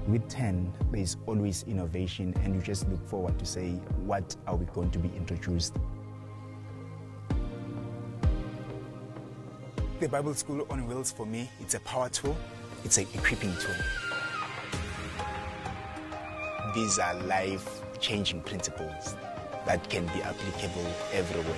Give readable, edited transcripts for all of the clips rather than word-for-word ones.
With 10, there's always innovation, and you just look forward to say, what are we going to be introduced? The Bible School on Wheels, for me, it's a power tool, it's an equipping tool. These are life-changing principles that can be applicable everywhere.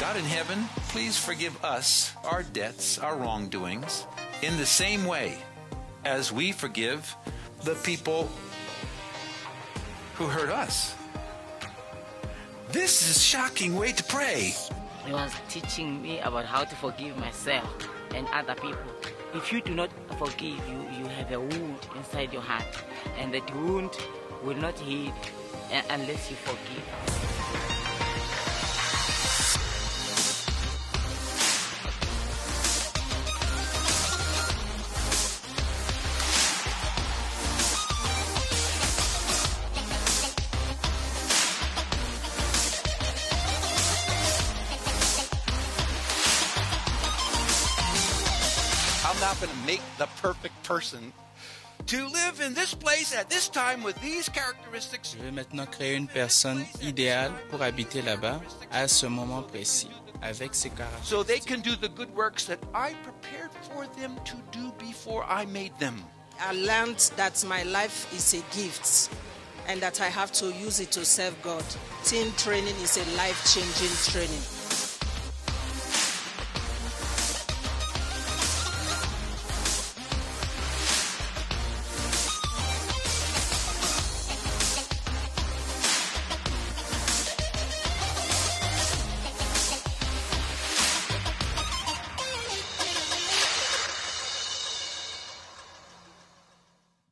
God in heaven, please forgive us our debts, our wrongdoings, in the same way as we forgive the people who hurt us. This is a shocking way to pray. He was teaching me about how to forgive myself and other people. If you do not forgive, you have a wound inside your heart, and that wound will not heal unless you forgive. I'm not going to make the perfect person to live in this place at this time with these characteristics. Je vais maintenant créer une personne idéale pour habiter là-bas à ce moment précis, avec ces caractéristiques. So they can do the good works that I prepared for them to do before I made them. I learned that my life is a gift and that I have to use it to serve God. Team training is a life-changing training.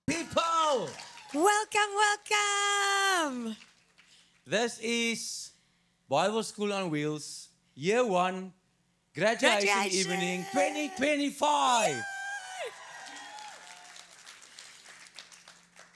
People, Welcome, welcome. this is Bible School on Wheels, Year 1, Graduation Graduation. Evening 2025.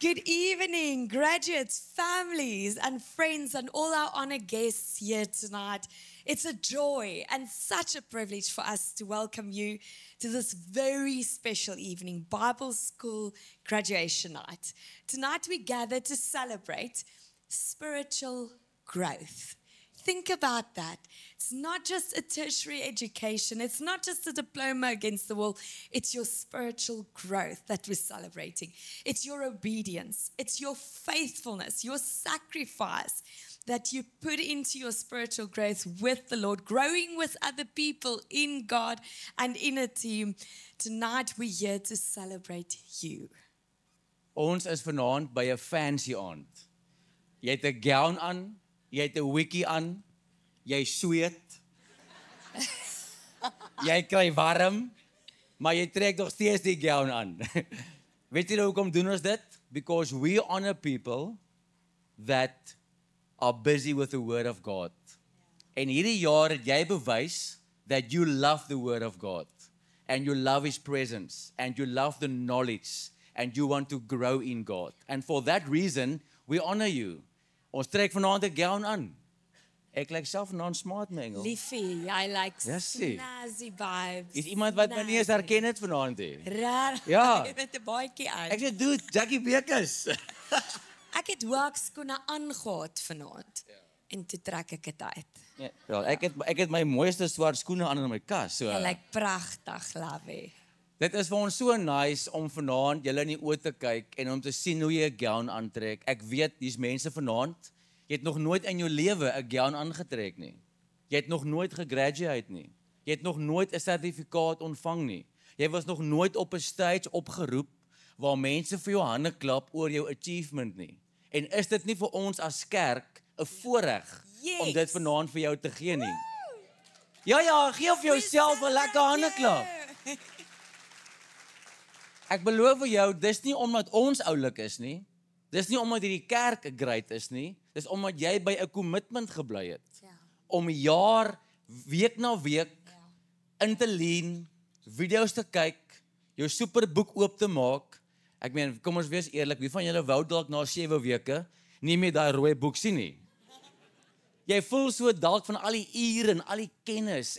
Good evening, graduates, families, and friends, and all our honored guests here tonight. It's a joy and such a privilege for us to welcome you to this very special evening, Bible School Graduation Night. Tonight we gather to celebrate spiritual growth. Think about that. It's not just a tertiary education. It's not just a diploma against the wall. It's your spiritual growth that we're celebrating. It's your obedience. It's your faithfulness, your sacrifice that you put into your spiritual growth with the Lord, growing with other people in God and in a team. Tonight we're here to celebrate you. Ons is vanaand by 'n fancy aand. Jy het 'n gown aan, jy het 'n wikkie aan, jy sweet. Jy kry warm, maar jy trek nog steeds die gown aan. Weet jy hoekom doen ons dit? Because we honor people that are busy with the word of God. En hierdie jaar het jy bewys that you love the word of God and you love his presence and you love the knowledge and you want to grow in God. And for that reason, we honor you. Ons trek vanaand 'n gown aan. Ek lyk self vanaand smart, mengel. Liefie, jy like Jessie. snazzy vibes. Is iemand wat my nie eens herken het vanaand nie? Raar. Ja. Met 'n baadjie aan. Ek sê, dude, Jackie Bekes. Ek het hoekskoene aangehad vanaand. En toe trek ek dit uit. Ja, ek het my mooiste swart skoene aan in my kas, so. Jy lyk pragtig, lovey. Dit is vir ons so nice om vanaand julle in die oë te kyk en om te sien hoe jy 'n gown aantrek. Ek weet dis mense vanaand, jy het nog nooit in jou lewe 'n gown aangetrek nie. Jy het nog nooit gegraduate nie. Jy het nog nooit 'n sertifikaat ontvang nie. Jy was nog nooit op 'n stage opgeroep waar mense vir jou hande klap oor jou achievement nie. En is dit nie vir ons as kerk 'n voorreg om dit vanaand vir jou te gee nie? Ja, gee vir jouself 'n lekker hande klap. Ek beloof vir jou, dis nie omdat ons oulik is nie. Dis nie omdat hierdie kerk great is nie. Dis omdat jy by 'n commitment gebly het. Ja. Om jaar week na week in te leen, video's te kyk, jou superboek oop te maak. Ek meen, kom ons wees eerlik, wie van julle wou dalk na 7 weke nie meer daai rooi boek sien nie? Jy voel so dalk van al die ure en al die kennis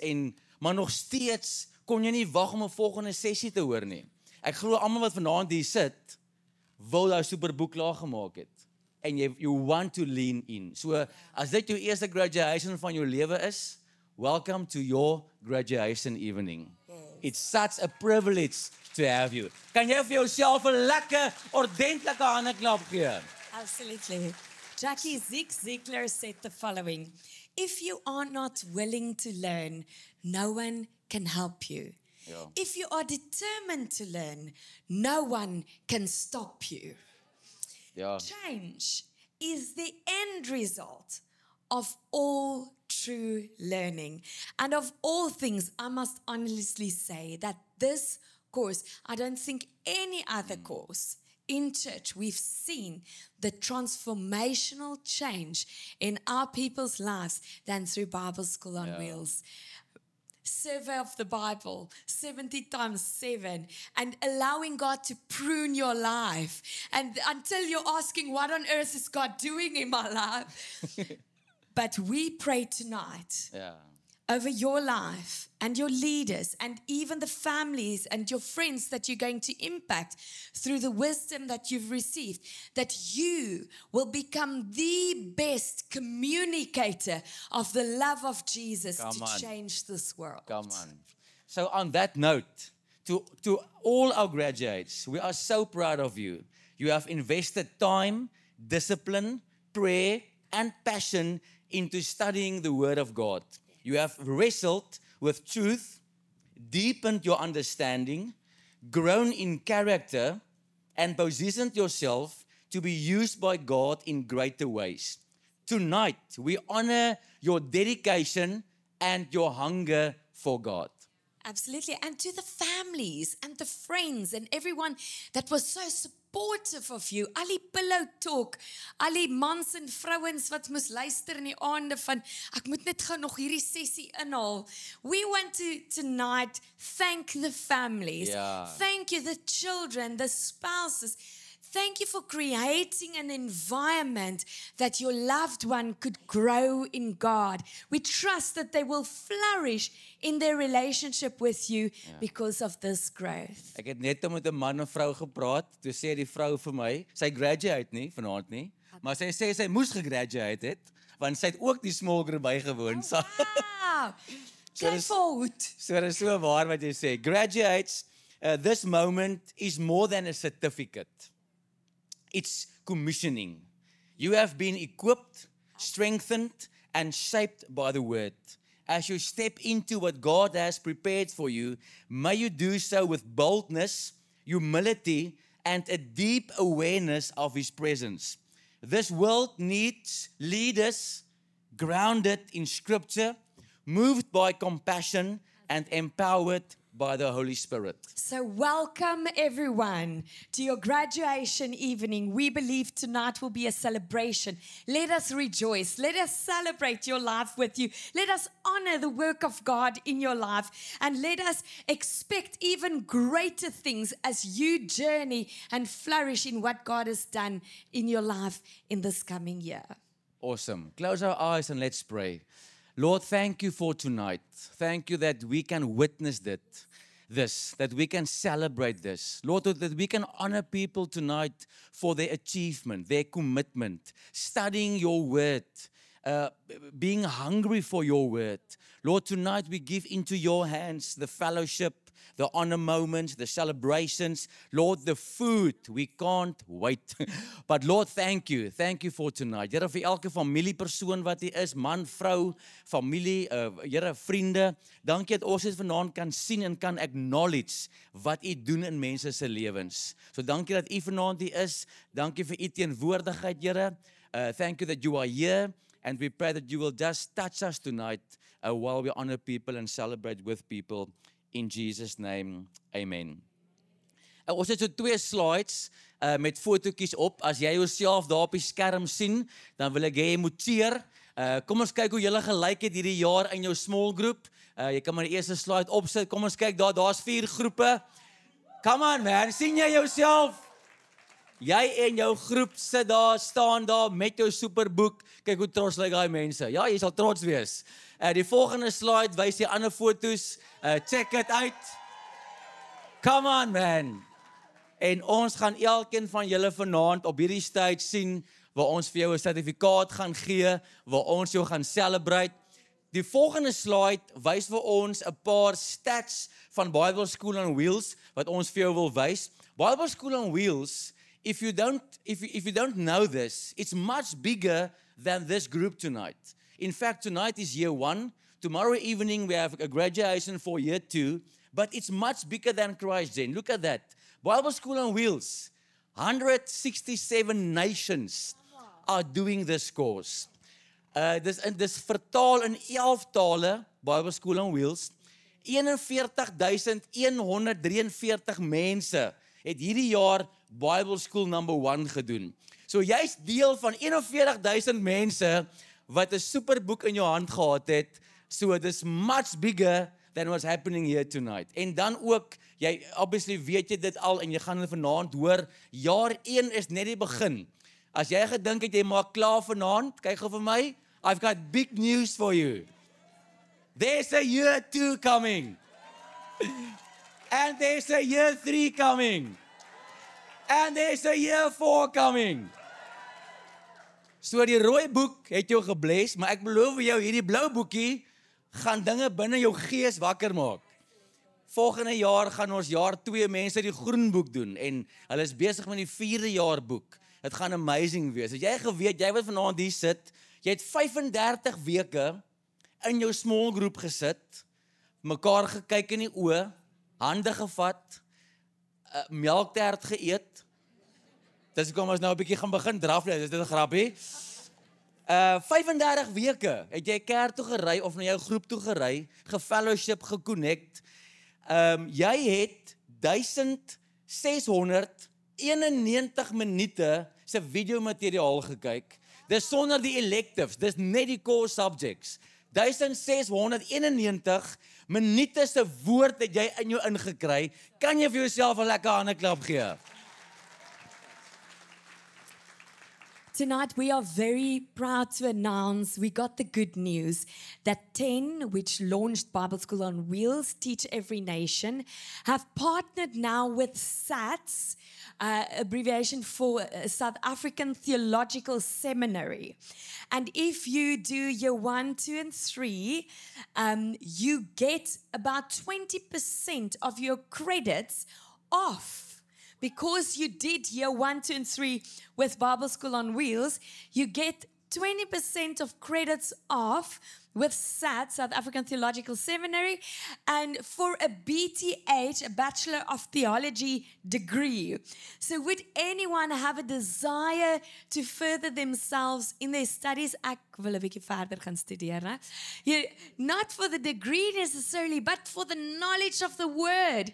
maar nog steeds kon jy nie wag om 'n volgende sessie te hoor nie. Ek glo almal wat vanaand hier sit, wil daai superboek klaar gemaak het. En you want to lean in. So, as dit jou eerste graduation van jou lewe is, welcome to your graduation evening. It's such a privilege to have you. Kan jy vir jouself 'n lekker, ordentlike handeklap gee? Absolutely. Jackie, Zig Ziglar said the following: if you are not willing to learn, no one can help you. Yeah. If you are determined to learn, no one can stop you. Ja. Change is the end result of all true learning. And of all things, I must honestly say that this course, I don't think any other course in church, we've seen the transformational change in our people's lives than through Bible School on Wheels. Survey of the Bible, 70 times 7, and allowing God to prune your life. And until you're asking, what on earth is God doing in my life? But we pray tonight over your life and your leaders and even the families and your friends that you're going to impact through the wisdom that you've received, that you will become the best communicator of the love of Jesus to change this world. Come on. So on that note, to all our graduates, we are so proud of you. You have invested time, discipline, prayer, and passion into studying the Word of God. You have wrestled with truth, deepened your understanding, grown in character, and positioned yourself to be used by God in greater ways. Tonight, we honor your dedication and your hunger for God. Absolutely. And to the families and the friends and everyone that was so supportive of you. Al die pillow talk, al die mans en vrouens wat moes luister in die aande van, ek moet net gou nog hierdie sessie inhaal. We want to tonight thank the families. Thank you, the children, the spouses. Thank you for creating an environment that your loved one could grow in God. We trust that they will flourish in their relationship with you because of this growth. Ek het net met 'n man en vrou gepraat, toe sê die vrou vir my, sy graduate nie, vanaand nie, maar sy sê sy moes gegraduate het, want sy het ook die small group bygewoon. Oh, wow! Go forward. So dit is so waar wat jy sê. Graduates, this moment is more than a certificate. It's commissioning. You have been equipped, strengthened, and shaped by the Word. As you step into what God has prepared for you, may you do so with boldness, humility, and a deep awareness of His presence. This world needs leaders grounded in Scripture, moved by compassion, and empowered by the Holy Spirit. So welcome everyone to your graduation evening. We believe tonight will be a celebration. Let us rejoice. Let us celebrate your life with you. Let us honor the work of God in your life. And let us expect even greater things as you journey and flourish in what God has done in your life in this coming year. Awesome. Close our eyes and let's pray. Lord, thank you for tonight. Thank you that we can witness that we can celebrate this. Lord, that we can honor people tonight for their achievement, their commitment, studying your word, being hungry for your word. Lord, tonight we give into your hands the fellowship, the honor moments, the celebrations. Lord, the food, we can't wait. But Lord, thank you. Thank you for tonight. Here vir elke familiepersoon wat hier is, man, vrou, familie, Here, vriende. Dankie dat ons dit vanaand kan sien en kan acknowledge wat u doen in mense se lewens. So dankie dat u vanaand hier is. Dankie vir u teenwoordigheid, Here. Thank you that you are here. And we pray that you will just touch us tonight while we honor people and celebrate with people. In Jesus' name, amen. Ons het so 2 slides met fotootjies op. As jy jouself daar op die skerm sien, dan wil ek hê jy moet cheer Kom ons kyk hoe julle gelyk het hierdie jaar in jou small group. Jy kan maar die eerste slide opsit. Kom ons kyk daar's 4 groepe. Come on man, sien jy jouself? Jy en jou groep sit daar, staan daar met jou superboek. Kyk hoe trots lyk daai mense. Ja, jy sal trots wees. Die volgende slide wys jy ander foto's. Check it uit. Come on man. En ons gaan elkeen van julle vanaand op hierdie stage sien waar ons vir jou 'n sertifikaat gaan gee, waar ons jou gaan celebrate. Die volgende slide wys vir ons 'n paar stats van Bible School on Wheels wat ons vir jou wil wys. Bible School on Wheels, if you don't know this, it's much bigger than this group tonight. In fact, tonight is year 1. Tomorrow evening we have a graduation for year 2, but it's much bigger than Christ Gen. Look at that. Bible School on Wheels. 167 nations are doing this course. Dis vertaal in 11 tale, Bible School on Wheels. 41,143 mense het hierdie jaar Bible School number 1 gedoen. So jy's deel van 41,000 mense wat 'n superboek in jou hand gehad het. So it is much bigger than what's happening here tonight. En dan ook, jy obviously weet jy dit al en jy gaan vanaand hoor, jaar 1 is net die begin. As jy gedink het jy maak klaar vanaand, kyk gou vir my, I've got big news for you. There's a year 2 coming. And there's a year 3 coming. And there's a year 4 coming. So die rooi boek het jou gebless, maar ek beloof jou hierdie blou boekie gaan dinge binne jou gees wakker maak. Volgende jaar gaan ons jaar 2 mense die groen boek doen en hulle is besig met die 4de jaar boek. Dit gaan amazing wees. As jy geweet, jy wat vanaand hier sit, jy het 35 weke in jou small group gesit, mekaar gekyk in die oë, hande gevat, melktert geëet. Dis kom ons nou 'n bietjie gaan begin draf, is dit 'n grappie? 35 weke het jy kerk toe gery of na jou groep toe gery, gefellowship, geconnect. Jy het 1691 minute se videomateriaal gekyk. Dis sonder die electives, dis net die core subjects. 1691 minute se woord het jy in jou ingekry. Kan jy vir jouself 'n lekker handeklap gee? Tonight, we are very proud to announce we got the good news that 10, which launched Bible School on Wheels, Teach Every Nation, have partnered now with SATS, abbreviation for South African Theological Seminary. And if you do year 1, 2, and 3, you get about 20% of your credits off. Because you did year 1, 2, and 3 with Bible School on Wheels, you get 20% of credits off with SAT, South African Theological Seminary, and for a BTH, a Bachelor of Theology degree. So would anyone have a desire to further themselves in their studies? Ek wil 'n bietjie verder gaan studeer, né? Not for the degree necessarily, but for the knowledge of the word.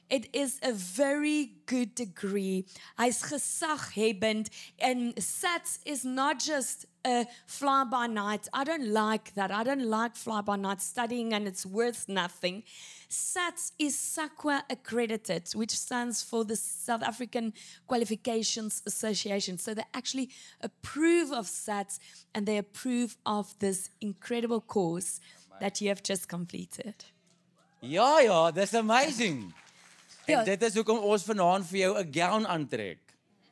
It is a very good degree. Hy's gesaghebbend, and SATS is not just a fly-by-night. I don't like that. I don't like fly-by-night studying and it's worth nothing. SATS is SAQA accredited, which stands for the South African Qualifications Association. So they actually approve of SATS and they approve of this incredible course that you have just completed. Ja, that's amazing. En dit is hoekom ons vanaand vir jou 'n gown aantrek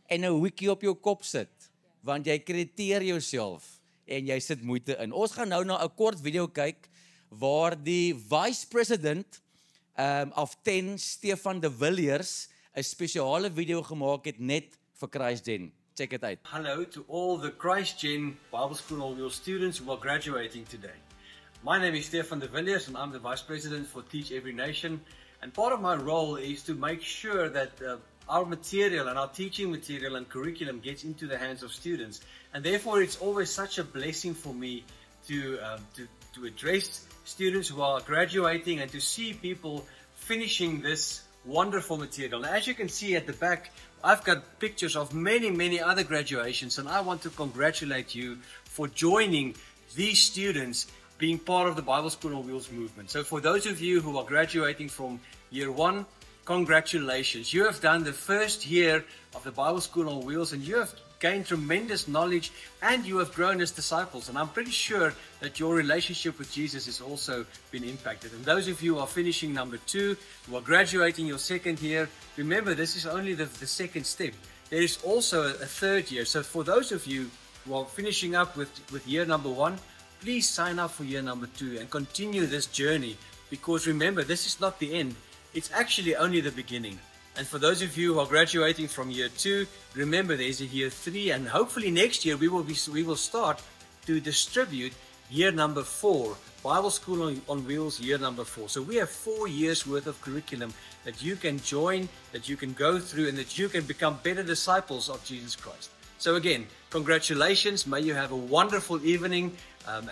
en 'n hoekie op jou kop sit, want jy krediteer jouself en jy sit moeite in. Ons gaan nou na 'n kort video kyk waar die Vice President of 10, Stefan de Villiers, 'n spesiale video gemaak het net vir Christ Gen. Check it out. Hello to all the Christ Gen Bible School on Wheels students who are graduating today. My name is Stefan de Villiers and I'm the Vice President for Teach Every Nation. And part of my role is to make sure that our material and our teaching material and curriculum gets into the hands of students. And therefore, it's always such a blessing for me to address students who are graduating and to see people finishing this wonderful material. Now, as you can see at the back, I've got pictures of many, many other graduations, and I want to congratulate you for joining these students being part of the Bible School on Wheels movement. So for those of you who are graduating from year 1, congratulations. You have done the first year of the Bible School on Wheels and you have gained tremendous knowledge and you have grown as disciples. And I'm pretty sure that your relationship with Jesus has also been impacted. And those of you who are finishing number 2, who are graduating your second year, remember this is only the second step. There is also a third year. So for those of you who are finishing up with year number 1, please sign up for year number 2 and continue this journey, because remember, this is not the end. It's actually only the beginning. And for those of you who are graduating from year 2, remember there's a year 3, and hopefully next year we will start to distribute year number 4, Bible School on Wheels year number 4. So we have 4 years worth of curriculum that you can join, that you can go through, and that you can become better disciples of Jesus Christ. So again, congratulations. May you have a wonderful evening.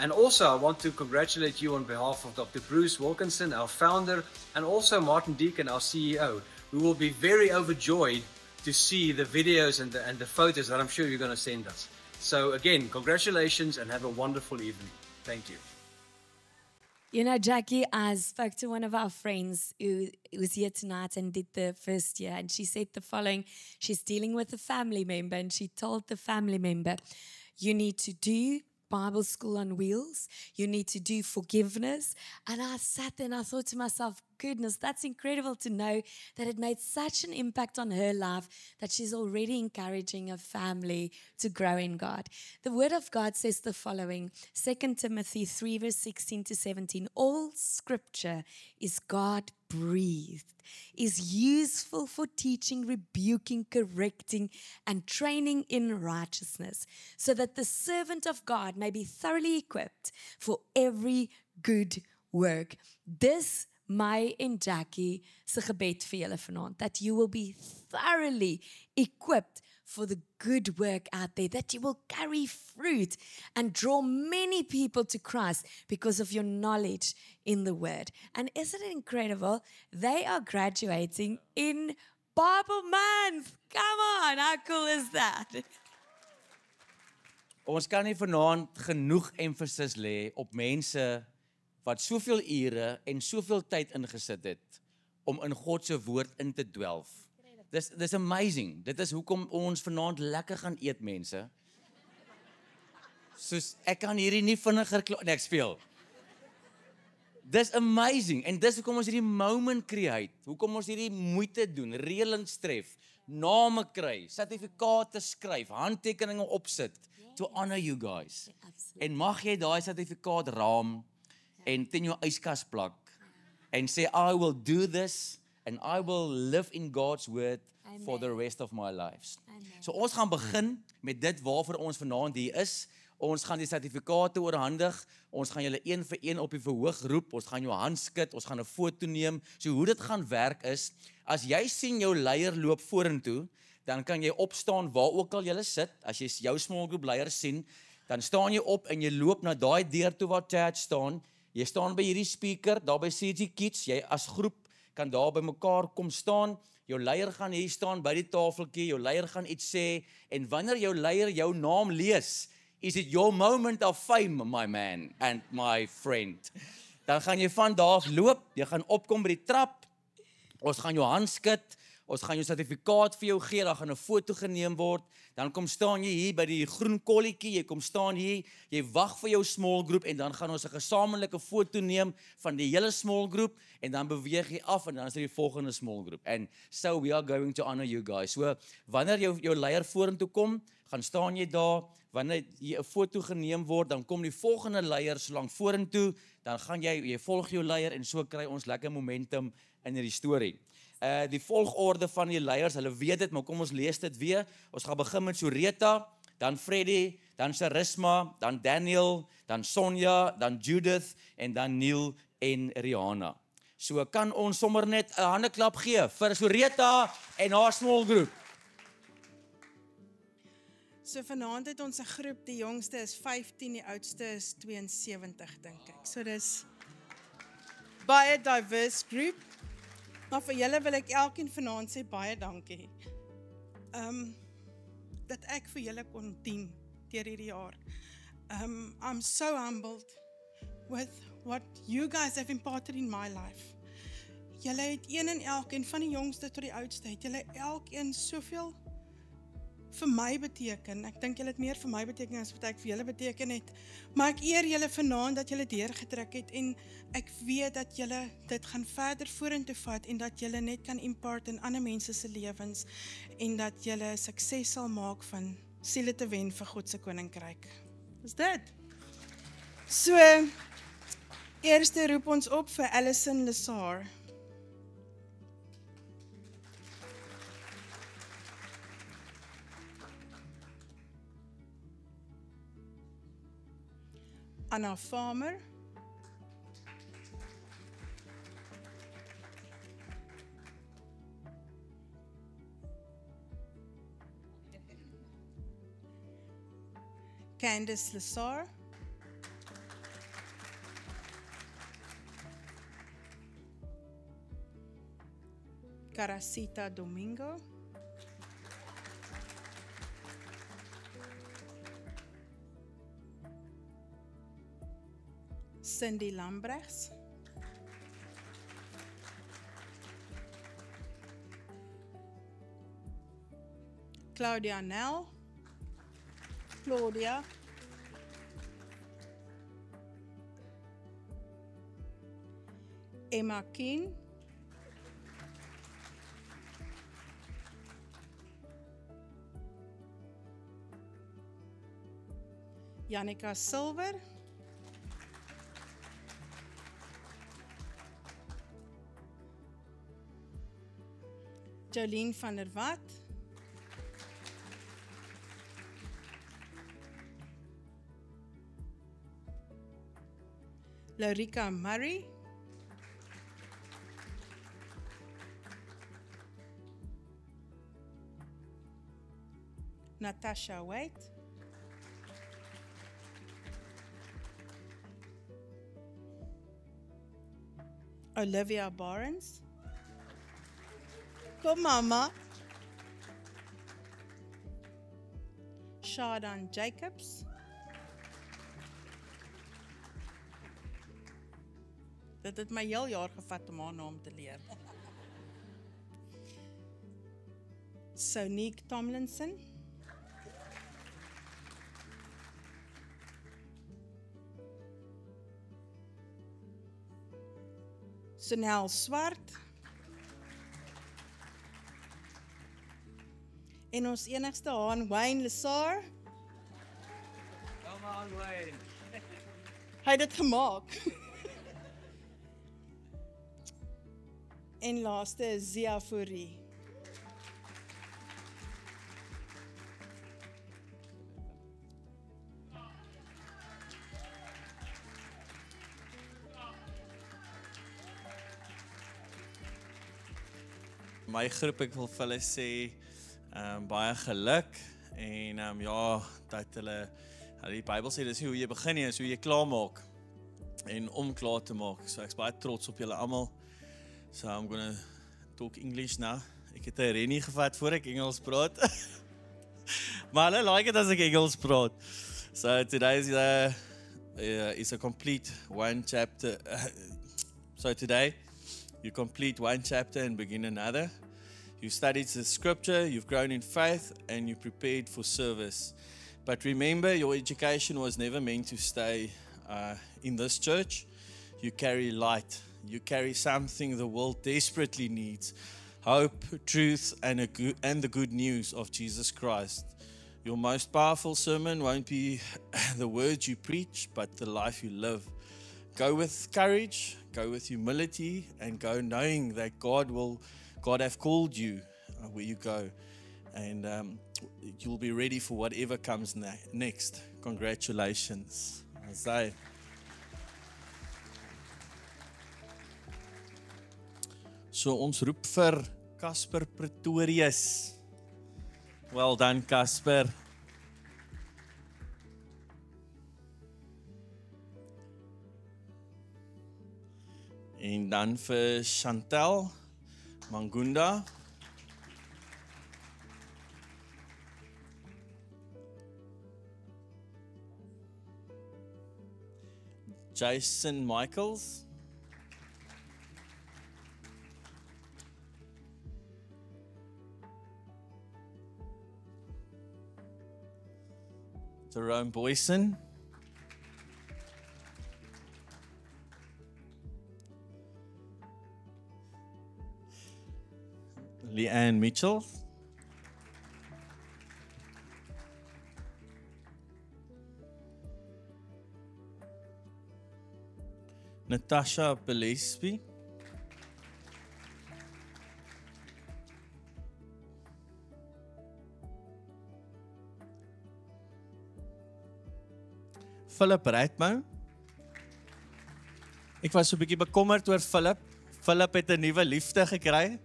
And also, I want to congratulate you on behalf of Dr. Bruce Wilkinson, our founder, and also Martin Deacon, our CEO, who will be very overjoyed to see the videos and the photos that I'm sure you're going to send us. So again, congratulations and have a wonderful evening. Thank you. You know, Jackie, I spoke to one of our friends who was here tonight and did the first year, and she said the following. She's dealing with a family member, and she told the family member, you need to do Bible School on Wheels. You need to do forgiveness. And I sat there and I thought to myself, goodness, that's incredible to know that it made such an impact on her life that she's already encouraging her family to grow in God. The Word of God says the following, 2 Timothy 3 verse 16 to 17, all scripture is God-breathed, is useful for teaching, rebuking, correcting, and training in righteousness, so that the servant of God may be thoroughly equipped for every good work. This my en Jackie se gebed vir julle vanaand, that you will be thoroughly equipped for the good work out there, that you will carry fruit and draw many people to Christ because of your knowledge in the Word. And isn't it incredible? They are graduating in Bible Month. Come on, how cool is that? Ons kan nie vanaand genoeg emphasis lê op mense wat soveel ure en soveel tyd ingesit het om in God se woord in te dwelf. Dis amazing. Dit is hoekom ons vanaand lekker gaan eet, mense. Soos ek kan hierdie nie vinniger ek speel. Dis amazing. En dis hoekom ons hierdie moment create. Hoekom ons hierdie moeite doen, reëlings tref, name kry, sertifikate skryf, handtekeninge opsit to honor you guys. En mag jy daai sertifikaat raam en teen jou yskas plak en sê, I will do this and I will live in God's word for the rest of my lives. So ons gaan begin met dit waarvoor ons vanaand hier is. Ons gaan die sertifikate oorhandig. Ons gaan julle een vir een op die verhoog roep. Ons gaan jou hand skud. Ons gaan 'n foto neem. So hoe dit gaan werk is, as jy sien jou leier loop vorentoe, dan kan jy opstaan waar ook al jy sit. As jy jou small group leier sien, dan staan jy op en jy loop na daai deur toe waar church staan. Jy staan by hierdie speaker, daar by CG Kids, jy as groep kan daar by mekaar kom staan, jou leier gaan hier staan by die tafeltjie, jou leier gaan iets sê, en wanneer jou leier jou naam lees, is it your moment of fame, my man and my friend. Dan gaan jy van daar af loop, jy gaan opkom by die trap, ons gaan jou hand skud, ons gaan jou sertifikaat vir jou gee, dan gaan 'n foto geneem word, dan kom staan jy hier by die groen kolletjie, jy kom staan hier, jy wag vir jou small group, en dan gaan ons 'n gesamentlike foto neem van die hele small group, en dan beweeg jy af, en dan is dit die volgende small group. And so we are going to honor you guys. So, wanneer jou leier vorentoe kom, gaan staan jy daar, wanneer jy 'n foto geneem word, dan kom die volgende leier so lank vorentoe, dan gaan jy volg jou leier, en so kry ons lekker momentum in hierdie storie. Die volgorde van die leiers, hulle weet dit, maar kom ons lees dit weer. Ons gaan begin met Soreta, dan Freddy, dan Charisma, dan Daniel, dan Sonja, dan Judith, en dan Neil en Rihanna. So kan ons sommer net 'n handeklap gee vir Soreta en haar small group. So vanaand het ons 'n groep, die jongste is 15, die oudste is 72, dink ek. So dis baie diverse group. Maar vir julle wil ek elkeen vanaand sê baie dankie. Dat ek vir julle kon dien deur hierdie jaar. I'm so humbled with what you guys have imparted in my life. Julle het een en elkeen, van die jongste tot die oudste, het julle elkeen soveel vir my beteken. Ek dink julle het meer vir my beteken as wat ek vir julle beteken het. Maar ek eer julle vanaand dat julle deurgetrek het en ek weet dat julle dit gaan verder vorentoe vat en dat julle net kan impart in ander mense se lewens en dat julle sukses sal maak van siele te wen vir God se koninkryk. Dis dit. So, eerste roep ons op vir Alison Lesar. Anna Farmer. Candice Lesar. Caracita Domingo. Cindy Lambrechts. Claudia Nel. Claudia. Emma Keen. Janica Silver. Jolien van der Walt. Lorika Murray. Natasha White. Olivia Barnes. Kom mama. Shadan Jacobs. Dit het my heel jaar gevat om haar naam te leer. Sonique Tomlinson. Sonel Swart. En ons enigste haan, Wayne Lesar. Come on, Wayne. Hy het dit gemaak. En laaste is Zia Fourie. My groep, ek wil vir hulle sê, baie geluk en ja, dat hulle die Bybel sê, dis nie hoe jy begin nie, is hoe jy klaar maak en om klaar te maak. So ek's baie trots op julle almal. So I'm gonna talk English now. Ek het 'n Rennie gevat voor ek Engels praat. Maar hulle like dit as ek Engels praat. So today is a complete one chapter. So today you complete one chapter and begin another. You studied the scripture, you've grown in faith, and you prepared for service. But remember, your education was never meant to stay in this church. You carry light. You carry something the world desperately needs. Hope, truth, and the good news of Jesus Christ. Your most powerful sermon won't be the words you preach, but the life you live. Go with courage, go with humility, and go knowing that God have called you where you go, and you'll be ready for whatever comes next. Congratulations. Isaiah. So ons roep vir Casper Pretorius. Well done, Casper. En dan vir Chantel Mangunda. Jason Michaels. Jerome Boyson. Leanne Mitchell. Natasha Gillespie. Philip Reitman. Ek was so 'n bietjie bekommerd oor Philip. Philip het 'n nuwe liefde gekry.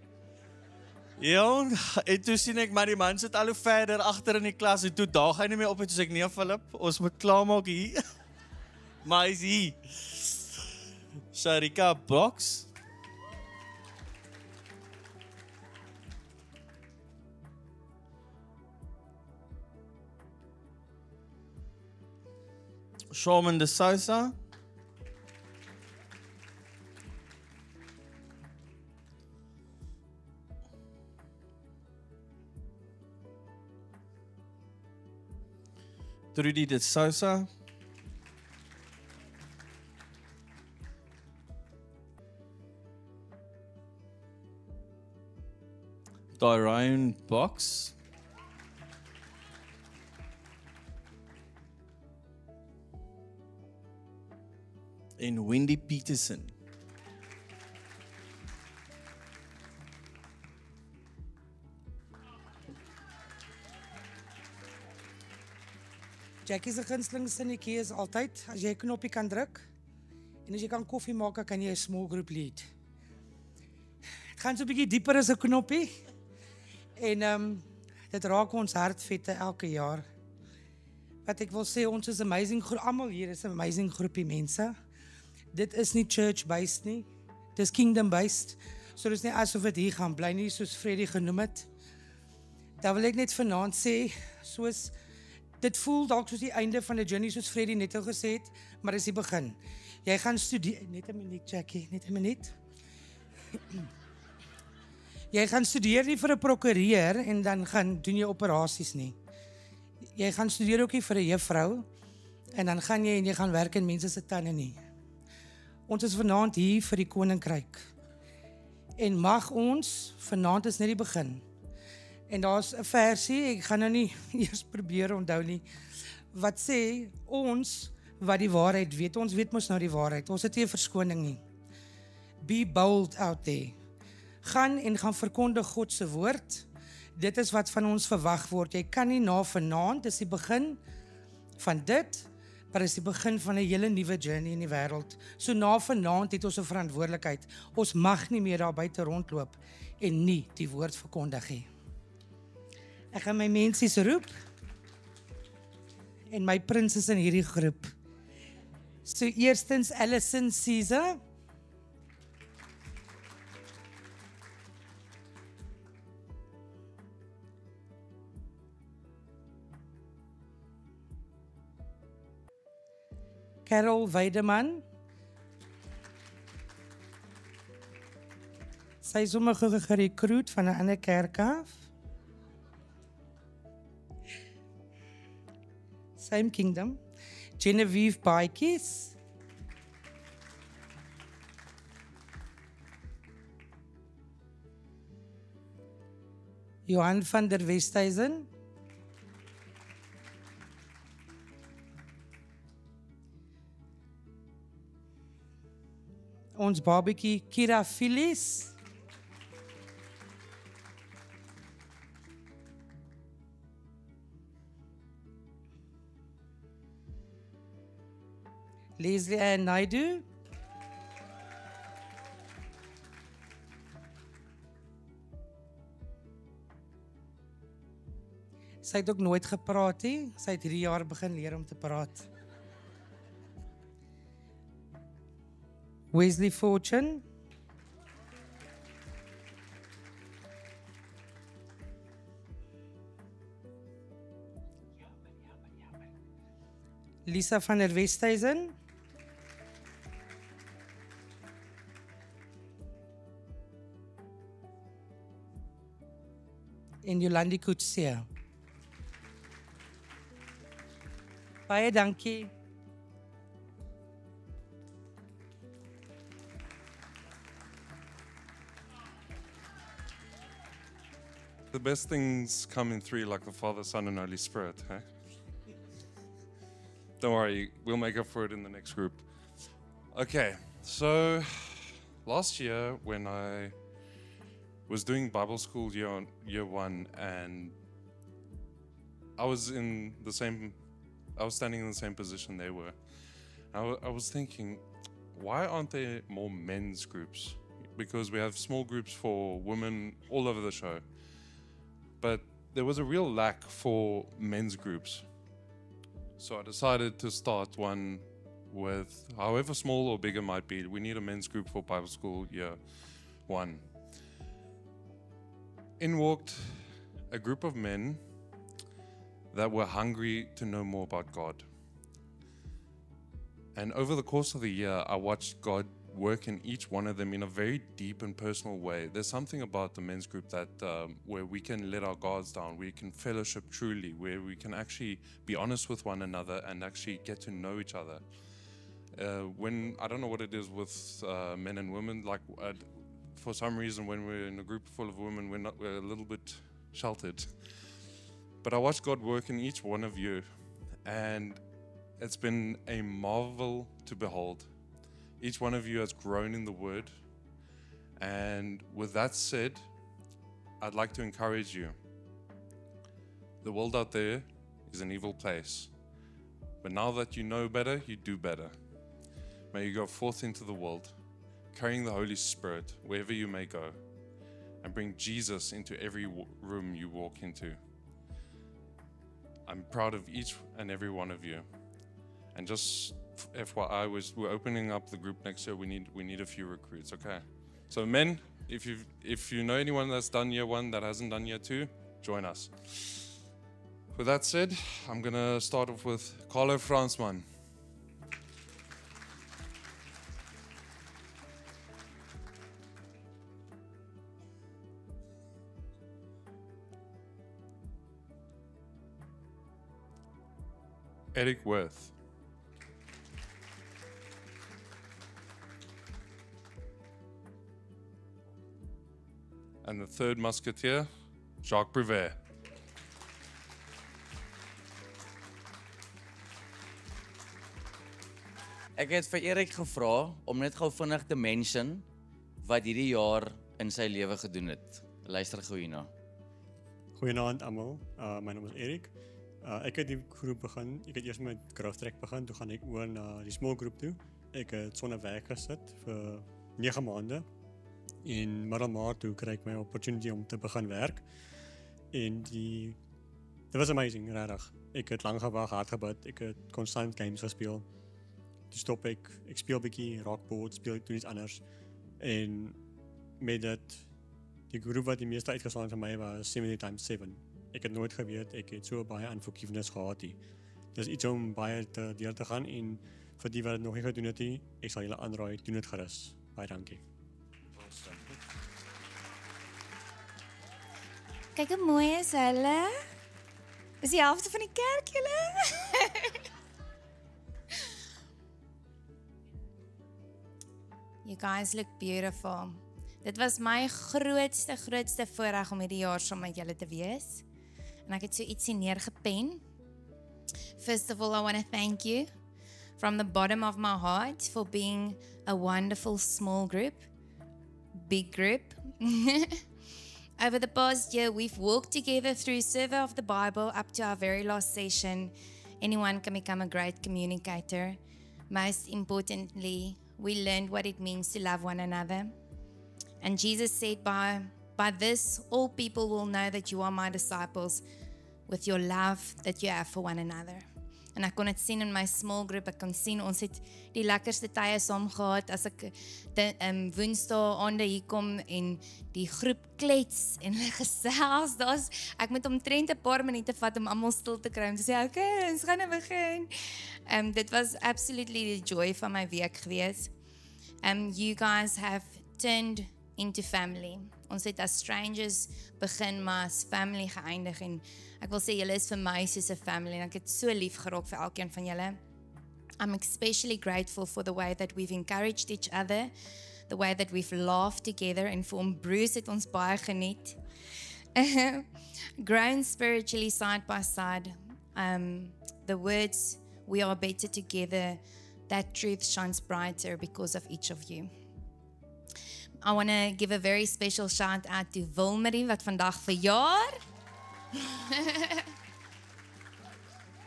Ja, en toe sien ek maar die man sit al hoe verder agter in die klas en toe daag hy nie meer op en toe sê ek nee Philip, ons moet klaarmaak hier. Maar hy's hier. Sharika Box. Shawman de Sousa. Trudy de Sousa. Dorian Box. En Wendy Peterson. Jackie se gunsteling sinnetjie is altyd as jy 'n knoppie kan druk en as jy kan koffie maak, kan jy 'n small group lead. Dit gaan so 'n bietjie dieper as 'n knoppie. En dit raak ons hartvette elke jaar. Wat ek wil sê, ons is amazing, almal hier is 'n amazing groepie mense. Dit is nie church based nie. Dis kingdom based. So dis nie asof dit hier gaan bly nie soos Freddie genoem het. Dan wil ek net vanaand sê, soos dit voel dalk soos die einde van 'n journey soos Freddie net al gesê het, maar dis die begin. Jy gaan studeer, net 'n minuut Jackie, net 'n minuut. Jy gaan studeer nie vir 'n prokureur en dan gaan doen jy operasies nie. Jy gaan studeer ook nie vir 'n juffrou en dan gaan jy en jy gaan werk in mense se tande nie. Ons is vanaand hier vir die koninkryk. En mag ons, vanaand is net die begin. En daar's 'n versie, ek gaan nou nie eers probeer onthou nie, wat sê, ons wat die waarheid weet, ons weet mos nou die waarheid, ons het nie 'n verskoning nie. Be bold out there. Gaan en gaan verkondig God se woord. Dit is wat van ons verwag word. Jy kan nie na vanaand, dis die begin van dit, maar dis die begin van 'n hele nuwe journey in die wêreld. So na vanaand het ons 'n verantwoordelikheid. Ons mag nie meer daar buite rondloop en nie die woord verkondig nie. Ek gaan my mensies roep en my prins is in hierdie groep. So eerstens Alison Caesar. Carol Weideman. Sy is sommer gerekruut van 'n ander kerk af. Same Kingdom. Genevieve Baikis. Johan van der Westhuizen. Ons babatjie Kira Phyllis. Leslie Ann Naidu. Sy het ook nooit gepraat nie. Sy het hierdie jaar begin leer om te praat. Wesley Fortune. Lisa van der Westhuizen. en Jolandi Kutse. Baie dankie. The best things come in three, like the Father, Son, and Holy Spirit. Hey? Don't worry, we'll make up for it in the next group. Okay, so last year when I was doing Bible school year one, and I was standing in the same position they were. I was thinking, why aren't there more men's groups? Because we have small groups for women all over the show. But there was a real lack for men's groups. So I decided to start one with, however small or big it might be, we need a men's group for Bible school year one. In walked a group of men that were hungry to know more about God. And over the course of the year, I watched God work in each one of them in a very deep and personal way. There's something about the men's group that where we can let our guards down, we can fellowship truly, where we can actually be honest with one another and actually get to know each other. When I don't know what it is with men and women, like for some reason when we're in a group full of women, we're a little bit sheltered. But I watched God work in each one of you, and it's been a marvel to behold. Each one of you has grown in the Word. And with that said, I'd like to encourage you. The world out there is an evil place. But now that you know better, you do better. May you go forth into the world, carrying the Holy Spirit wherever you may go, and bring Jesus into every room you walk into. I'm proud of each and every one of you. And just FYI, we're opening up the group next year. We need a few recruits, okay? So men, if you know anyone that's done year one that hasn't done year two, join us. With that said, I'm gonna start off with Carlo Fransman. Eric Worth. And the third musketeer, Jacques Brevet. Ek het vir Erik gevra om net gou vinnig te mention wat hierdie jaar in sy lewe gedoen het. Luister gou hierna. Goeienaand almal. My naam is Erik. Ek het die groep begin. Ek het eers met Krafttrek begin, toe gaan ek oor na die small groep toe. Ek het sonder werk gesit vir 9 maande. In Middelmaart toe kry ek my opportunity om te begin werk. En dit was amazing, regtig. Ek het lang gewag, hard gebid, ek het constant games gespeel. Toe stop ek speel 'n bietjie rockboard, doen iets anders. En met dit, die groep wat die meeste uitgeslaan vir my was 70x7. Ek het nooit geweet, ek het so baie unforgiveness gehad nie. Dis iets om baie deur te gaan, en vir die wat het nog nie gedoen het nie, ek sal julle aanraai, doen dit gerus. Baie dankie. Kyk hoe mooi is hulle. Is die helfte van die kerk julle? You guys look beautiful. Dit was my grootste voorreg om hierdie jaar saam met julle te wees. En ek het so ietsie neergepen. First of all, I want to thank you from the bottom of my heart for being a wonderful small group, big group. Over the past year, we've walked together through survey of the Bible up to our very last session. Anyone can become a great communicator. Most importantly, we learned what it means to love one another. And Jesus said, by this, all people will know that you are my disciples, with your love that you have for one another. En ek kon dit sien in my small group. Ek kon sien ons het die lekkerste tye saam gehad as ek Woensdae aande hier kom en die groep klets en gesels. Ek moet omtrent 'n paar minute vat om almal stil te kry om te sê, okay, ons gaan nou begin. Dit was absolutely the joy van my week gewees. You guys have turned into family. Ons het as strangers begin, maar as family geëindig en ek wil sê julle is vir my soos 'n family en ek het so lief geraak vir elkeen van julle. I'm especially grateful for the way that we've encouraged each other, the way that we've laughed together en vir hom Bruce het ons baie geniet. Grown spiritually side by side. The words, we are better together, that truth shines brighter because of each of you. I want to give a very special shout out to Wilmarie wat vandag verjaar.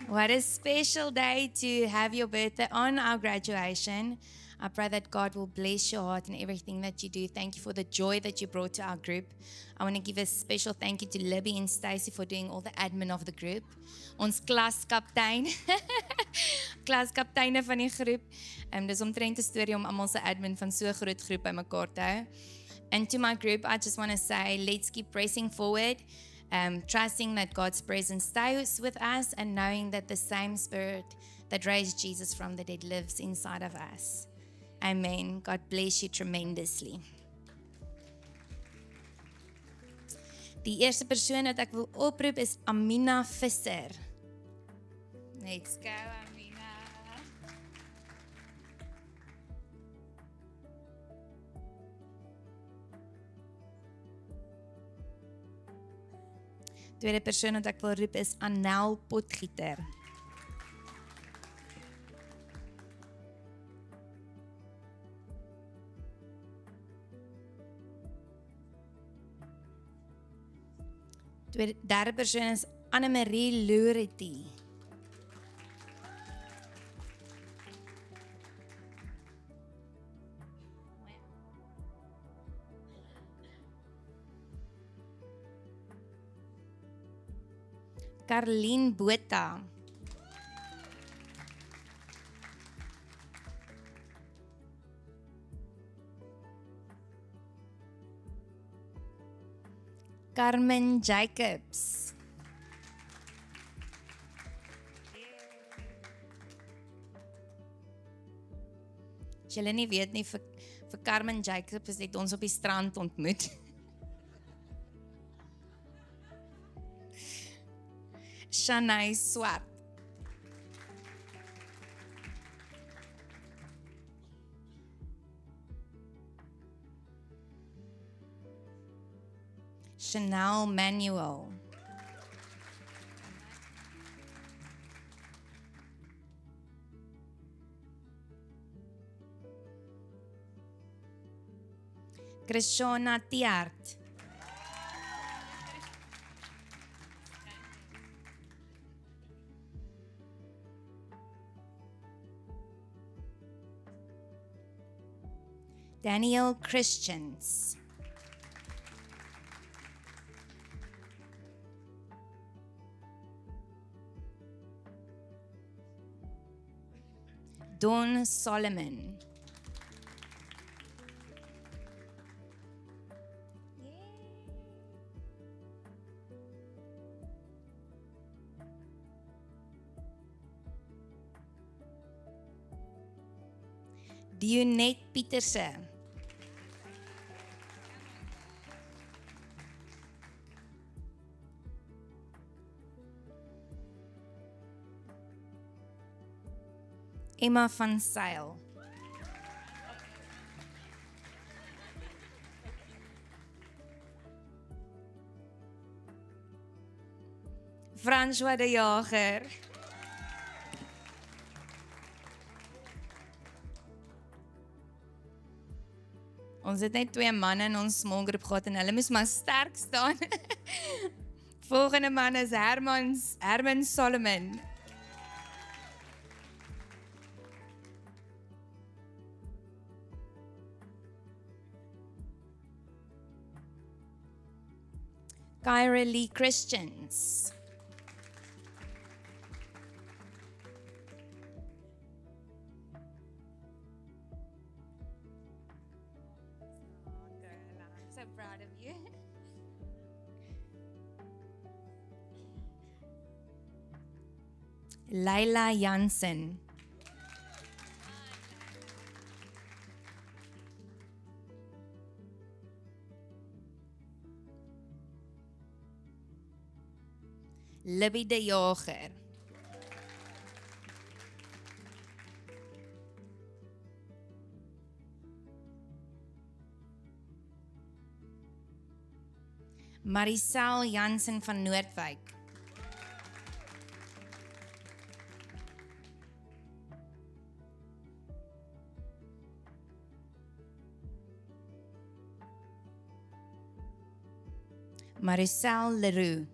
What a special day to have your birthday on our graduation. I pray that God will bless your heart and everything that you do. Thank you for the joy that you brought to our group. I want to give a special thank you to Libby and Stacey for doing all the admin of the group. Ons klaskaptein. Klaskapteine van die groep. Dis omtrent 'n storie om almal se admin van so 'n groot groep bymekaar te hou. And to my group, I just want to say, let's keep pressing forward. Trusting that God's presence stays with us and knowing that the same Spirit that raised Jesus from the dead lives inside of us. Amen. God bless you tremendously. Die eerste persoon wat ek wil oproep is Amina Visser. Let's go, Amina. Tweede persoon wat ek wil roep is Anel Potgieter. Derde persoon is Annemarie Loureti. Carlien Botha. Carmen Jacobs. As julle nie weet nie, vir Carmen Jacobs het ons op die strand ontmoet. Shanay Swart. Chanel Manuel. Krishona Tiart. Daniel Christians. Don Solomon. Dionette Pieterse. Emma van Sail. François de Jager. Ons het net 2 manne in ons small group gehad en hulle moes maar sterk staan. Volgende man is Herman Solomon. Kyra Lee Christians. I'm so proud of you. Laila Jansen. Libby de Jager. Marisel Jansen van Noordwijk. Maricel Leroux.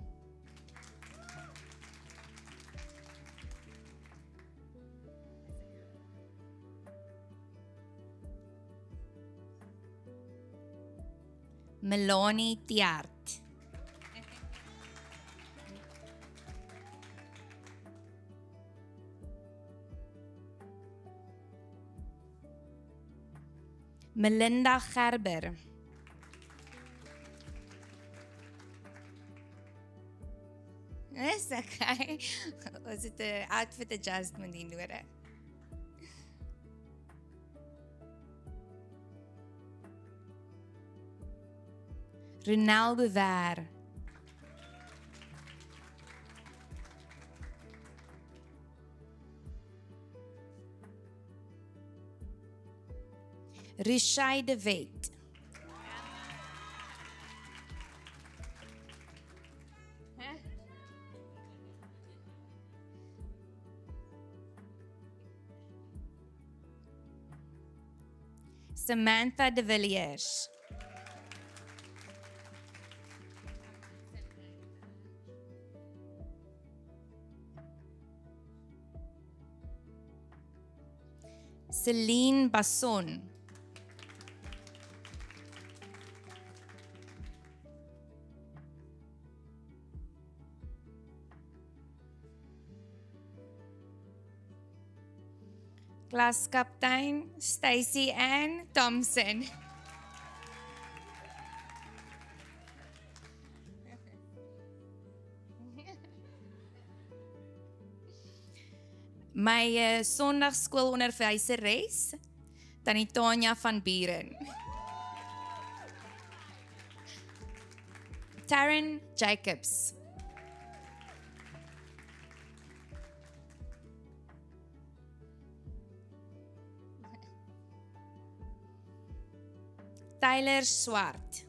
Melanie Tiart. Melinda Gerber. Dis okay. Ons het 'n outfit adjustment hier nodig. Ronald Bewaar. Richard de Wet. Samantha de Villiers. Celine Basson. Klaskaptein Stacey Ann Thompson. My Sondagskoolonderwyseres, Tannie Tanya van Buren. Taryn Jacobs. Tyler Swart.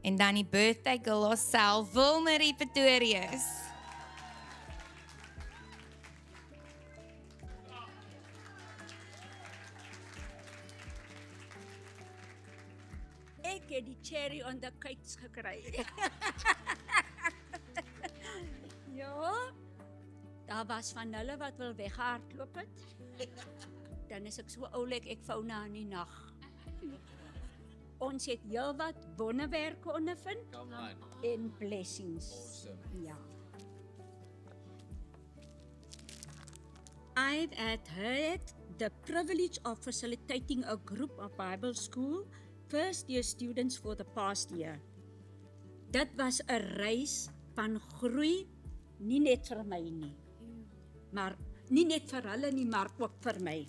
En dan die birthday girl herself, Wilmarie Pretorius. Ek het die cherry on the cake gekry. Ja. Daar was van hulle wat wil weghardloop het. Dan is ek so oulik, ek vou na in die nag. Ons het heelwat wonderwerke ondervind en blessings. Awesome. Ja. I've had the privilege of facilitating a group of Bible school first-year students for the past year. Dit was 'n reis van groei, nie net vir my nie. Maar nie net vir hulle nie, maar ook vir my.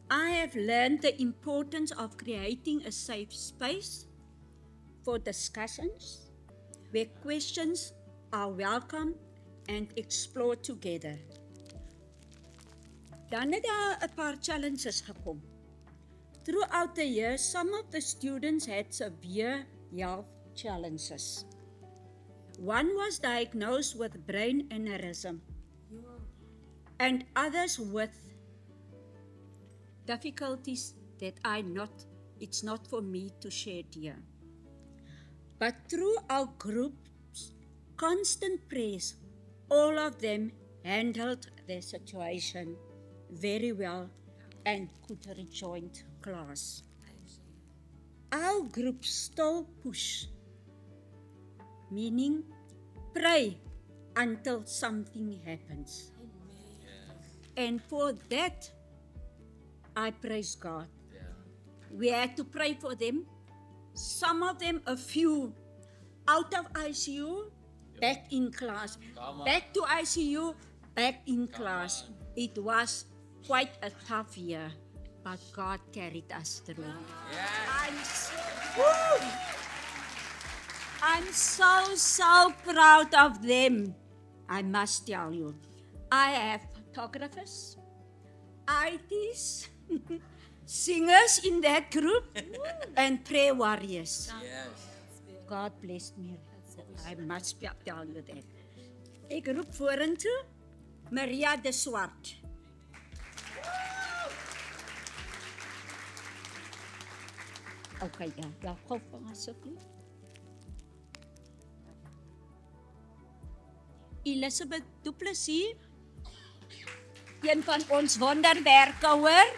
I have learned the importance of creating a safe space for discussions where questions are welcome and explored together. Dan het daar 'n paar challenges gekom. Throughout the year, some of the students had severe health challenges. One was diagnosed with brain aneurysm, and others with difficulties that it's not for me to share here. But through our group's constant prayers, all of them handled their situation very well and could rejoin class. Our group still push, meaning pray until something happens. And for that, I praise God. We had to pray for them. Some of them, a few, out of ICU, back in class. Back to ICU, back in class. It was quite a tough year. but God carried us through. I'm so proud of them. I must tell you. I have photographers, ITs, singers in that group, and prayer warriors. God blessed me. I must tell you that. Ek roep vorentoe Maria de Swart. Okay, ja, gou van asseblief. Elizabeth Du Plessis, een van ons wonderwerke, hoor.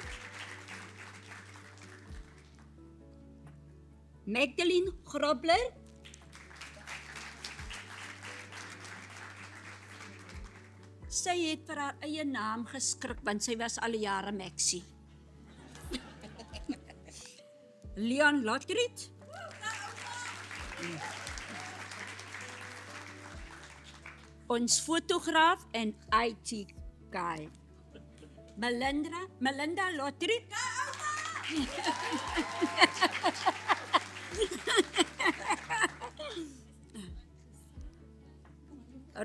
Magdalene Grobler. Sy het vir haar eie naam geskrik, want sy was al jare Maxie. Leon Lotriet. Ons fotograaf en IT guy. Melinda Lotriet.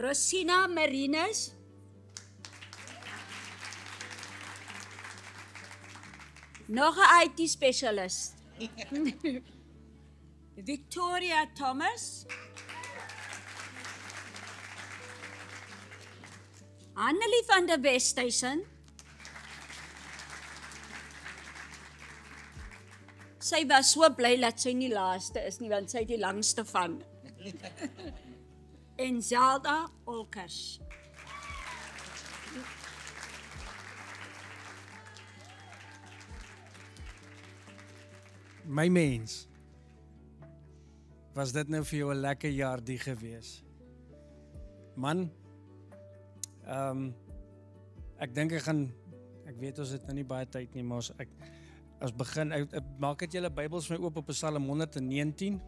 Rosina Marines. Nog 'n IT specialist. Victoria Thomas. Annelie van der Westhuizen. Sy was so bly dat sy nie laaste is nie, want sy het die langste van. En Zelda Olkers. My mens, was dit nou vir jou 'n lekker jaar die gewees? Man, ek dink ek weet ons het nou nie baie tyd nie, maar ons begin, maak het julle Bybels my oop op Psalm 119,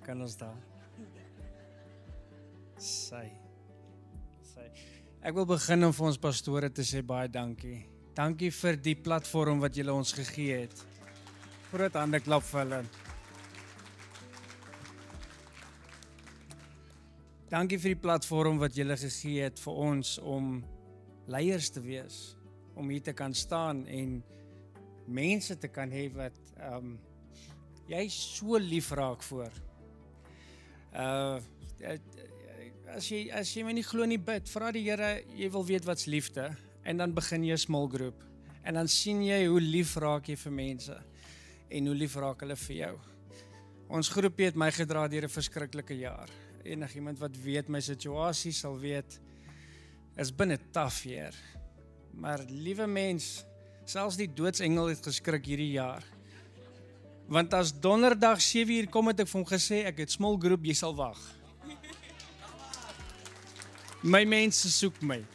kan ons daar? Sy. Ek wil begin om vir ons pastore te sê baie dankie. Dankie vir die platform wat julle ons gegee het. Groot hande klap vir hulle. Dankie vir die platform wat julle gegee het vir ons om leiers te wees, om hier te kan staan en mense te kan hê wat jy so lief raak voor. As jy my nie glo nie, bid, vra die Here, jy wil weet wat's liefde, en dan begin jy 'n small group, en dan sien jy hoe lief raak jy vir mense, en hoe lief raak hulle vir jou. Ons groepie het my gedra deur 'n verskriklike jaar. Enigiemand wat weet my situasie sal weet, is binne taaf hier. Maar liewe mens, selfs die doodsengel het geskrik hierdie jaar. Want as donderdag 7:00 kom het ek vir hom gesê, ek het small group, jy sal wag. My mense soek my.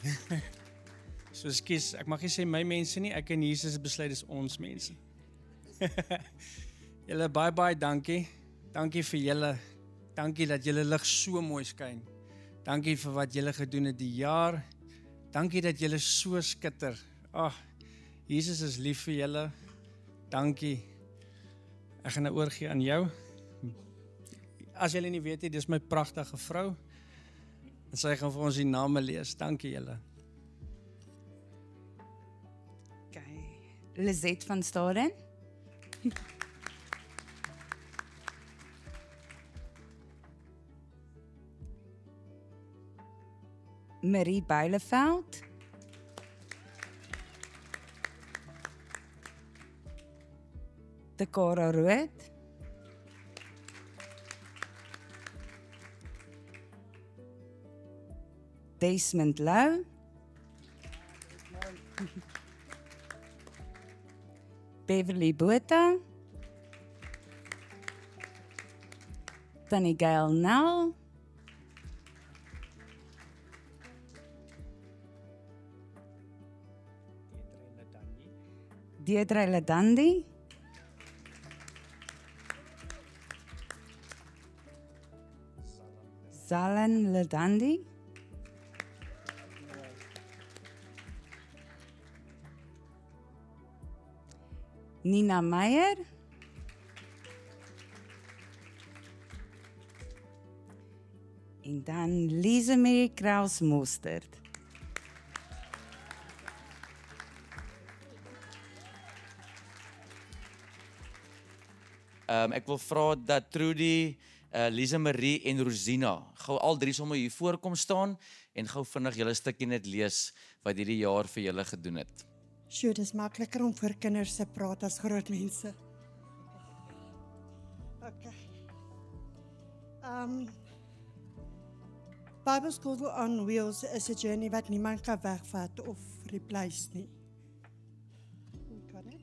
So ekskuus, ek mag nie sê my mense nie, ek en Jesus besluit is ons mense. Julle baie dankie. Dankie vir julle. Dankie dat julle lig so mooi skyn. Dankie vir wat julle gedoen het die jaar. Dankie dat julle so skitter. Jesus is lief vir julle. Dankie. Ek gaan nou oorgee aan jou. As julle nie weet nie, dis my pragtige vrou. En sy gaan vir ons die name lees. Dankie julle. Lizette van Staden. Marie Beileveld. Dekora Rood. Desmond Lou. Beverly Botha. Tannie Gail Nel. Deirdre Ladandi. Zalan Ladandi. Nina Meyer. En dan Lise Mary Kraus Mostert. Ek wil vra dat Trudy, Lisa Marie en Rosina gou al drie sommer hier voorkom staan en gou vinnig julle stukkie net lees wat hierdie jaar vir julle gedoen het. Sjoe, dis makliker om voor kinders te praat as groot mense. Okay. Bible School on Wheels is 'n journey wat niemand kan wegvat of replace nie. Got it?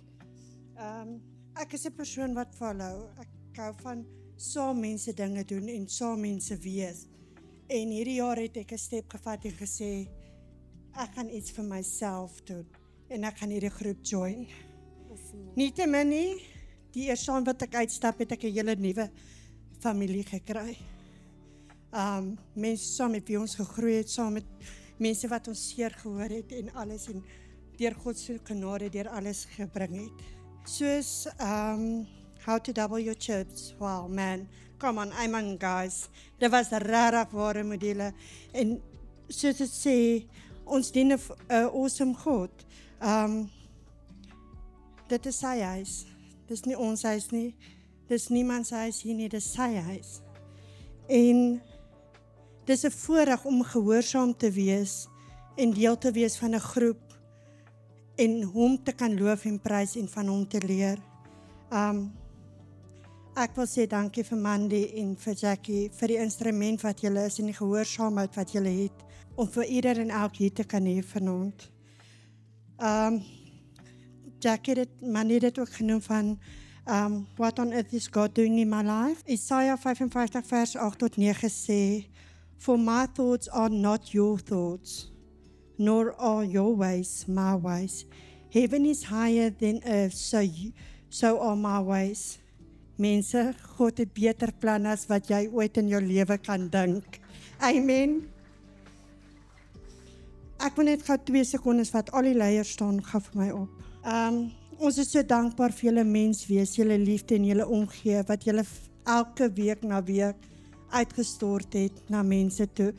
Ek is 'n persoon wat follow. Ek hou van saam mense dinge doen en saam mense wees. En hierdie jaar het ek 'n stap gevat en gesê ek gaan iets vir myself doen en ek gaan hierdie groep join. Nietemin nie, die eerste aand wat ek uitstap het ek 'n hele nuwe familie gekry. Mense saam met wie ons gegroei het, saam met mense wat ons seer gehoor het en alles en deur God se genade deur alles gebring het. Soos how to double your chips. Wow, man. Come on, amen guys. Dit was regtig ware modelle en soos dit sê, ons dien 'n awesome God. Dit is sy huis. Dis nie ons huis nie. Dis niemand se huis hier nie, dis sy huis. En dis 'n voorreg om gehoorsaam te wees en deel te wees van 'n groep en hom te kan loof en prys en van hom te leer. Ek wil sê dankie vir Mandy en vir Jackie vir die instrument wat julle is en die gehoorsaamheid wat julle het om vir ieder en elk hier te kan hê vanaand. Jackie het Mandy het ook genoem van what on earth is God doing in my life? Isaiah 55 vers 8 tot 9 sê, for my thoughts are not your thoughts, nor are your ways my ways. Heaven is higher than earth, so are my ways. Mense, God het beter planne as wat jy ooit in jou lewe kan dink. Amen. Ek wil net gou 2 sekondes wat al die leiers staan gou vir my op. Ons is so dankbaar vir julle menswees, julle liefde en julle omgee wat julle elke week na week uitgestort het na mense toe.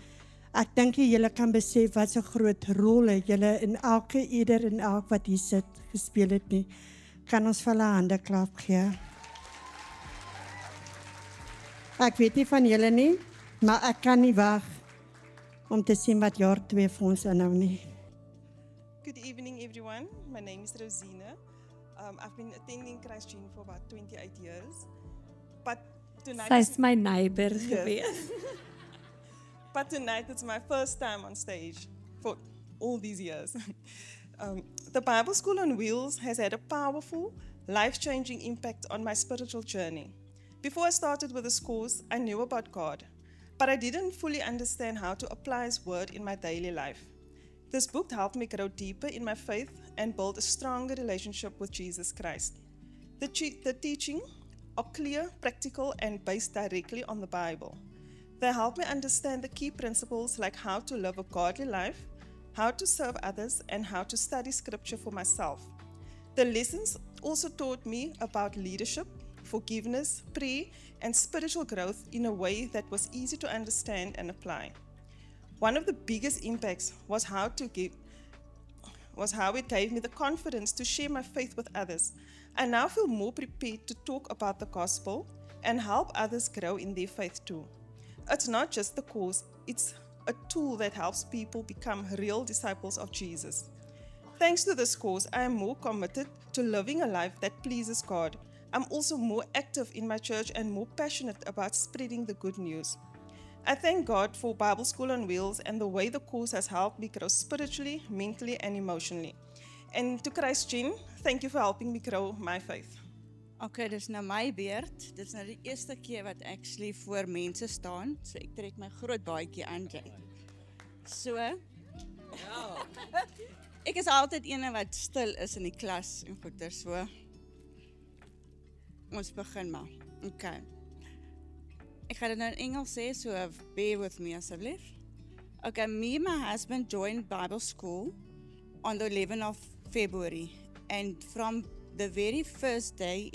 Ek dink julle kan besef wat so groot rolle julle in ieder en elk wat hier sit gespeel het nie. Kan ons vir hulle hande klap gee. Ek weet nie van julle nie, maar ek kan nie wag om te sien wat jaar 2 vir ons inhou nie. Good evening everyone, my name is Rosina. I've been attending Christ Gene for about 28 years. But tonight Sy's my neighbor gewees. But tonight it's my first time on stage for all these years. The Bible School on Wheels has had a powerful, life-changing impact on my spiritual journey. Before I started with this course, I knew about God, but I didn't fully understand how to apply His Word in my daily life. This book helped me grow deeper in my faith and build a stronger relationship with Jesus Christ. The teaching are clear, practical, and based directly on the Bible. They help me understand the key principles like how to live a godly life, how to serve others, and how to study Scripture for myself. The lessons also taught me about leadership, forgiveness, prayer, and spiritual growth in a way that was easy to understand and apply. One of the biggest impacts was how it gave me the confidence to share my faith with others. I now feel more prepared to talk about the gospel and help others grow in their faith too. It's not just the course, it's a tool that helps people become real disciples of Jesus. Thanks to this course, I am more committed to living a life that pleases God. I'm also more active in my church and more passionate about spreading the good news. I thank God for Bible School on Wheels and the way the course has helped me grow spiritually, mentally, and emotionally. And to Christ Gene, thank you for helping me grow my faith. Okay, dis nou my beurt. Dis nou die eerste keer wat ek actually voor mense staan, so ek trek my groot baadjie aan. So. Ja. Ek is altyd eene wat stil is in die klas en goeie so. Ons begin maar. Okay. Ek gaan dit nou in Engels sê, so bear with me asseblief. Okay, me and my husband joined Bible school on the 11th of February, and from the very first day,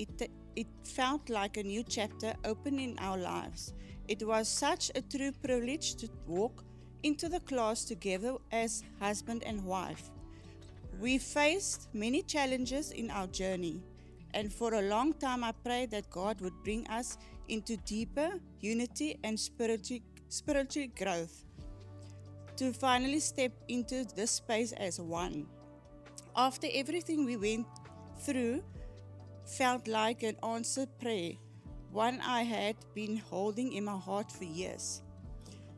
it felt like a new chapter opened in our lives. It was such a true privilege to walk into the class together as husband and wife. We faced many challenges in our journey, and for a long time I prayed that God would bring us into deeper unity and spiritual growth to finally step into this space as one. After everything we went through felt like an answered prayer, one I had been holding in my heart for years.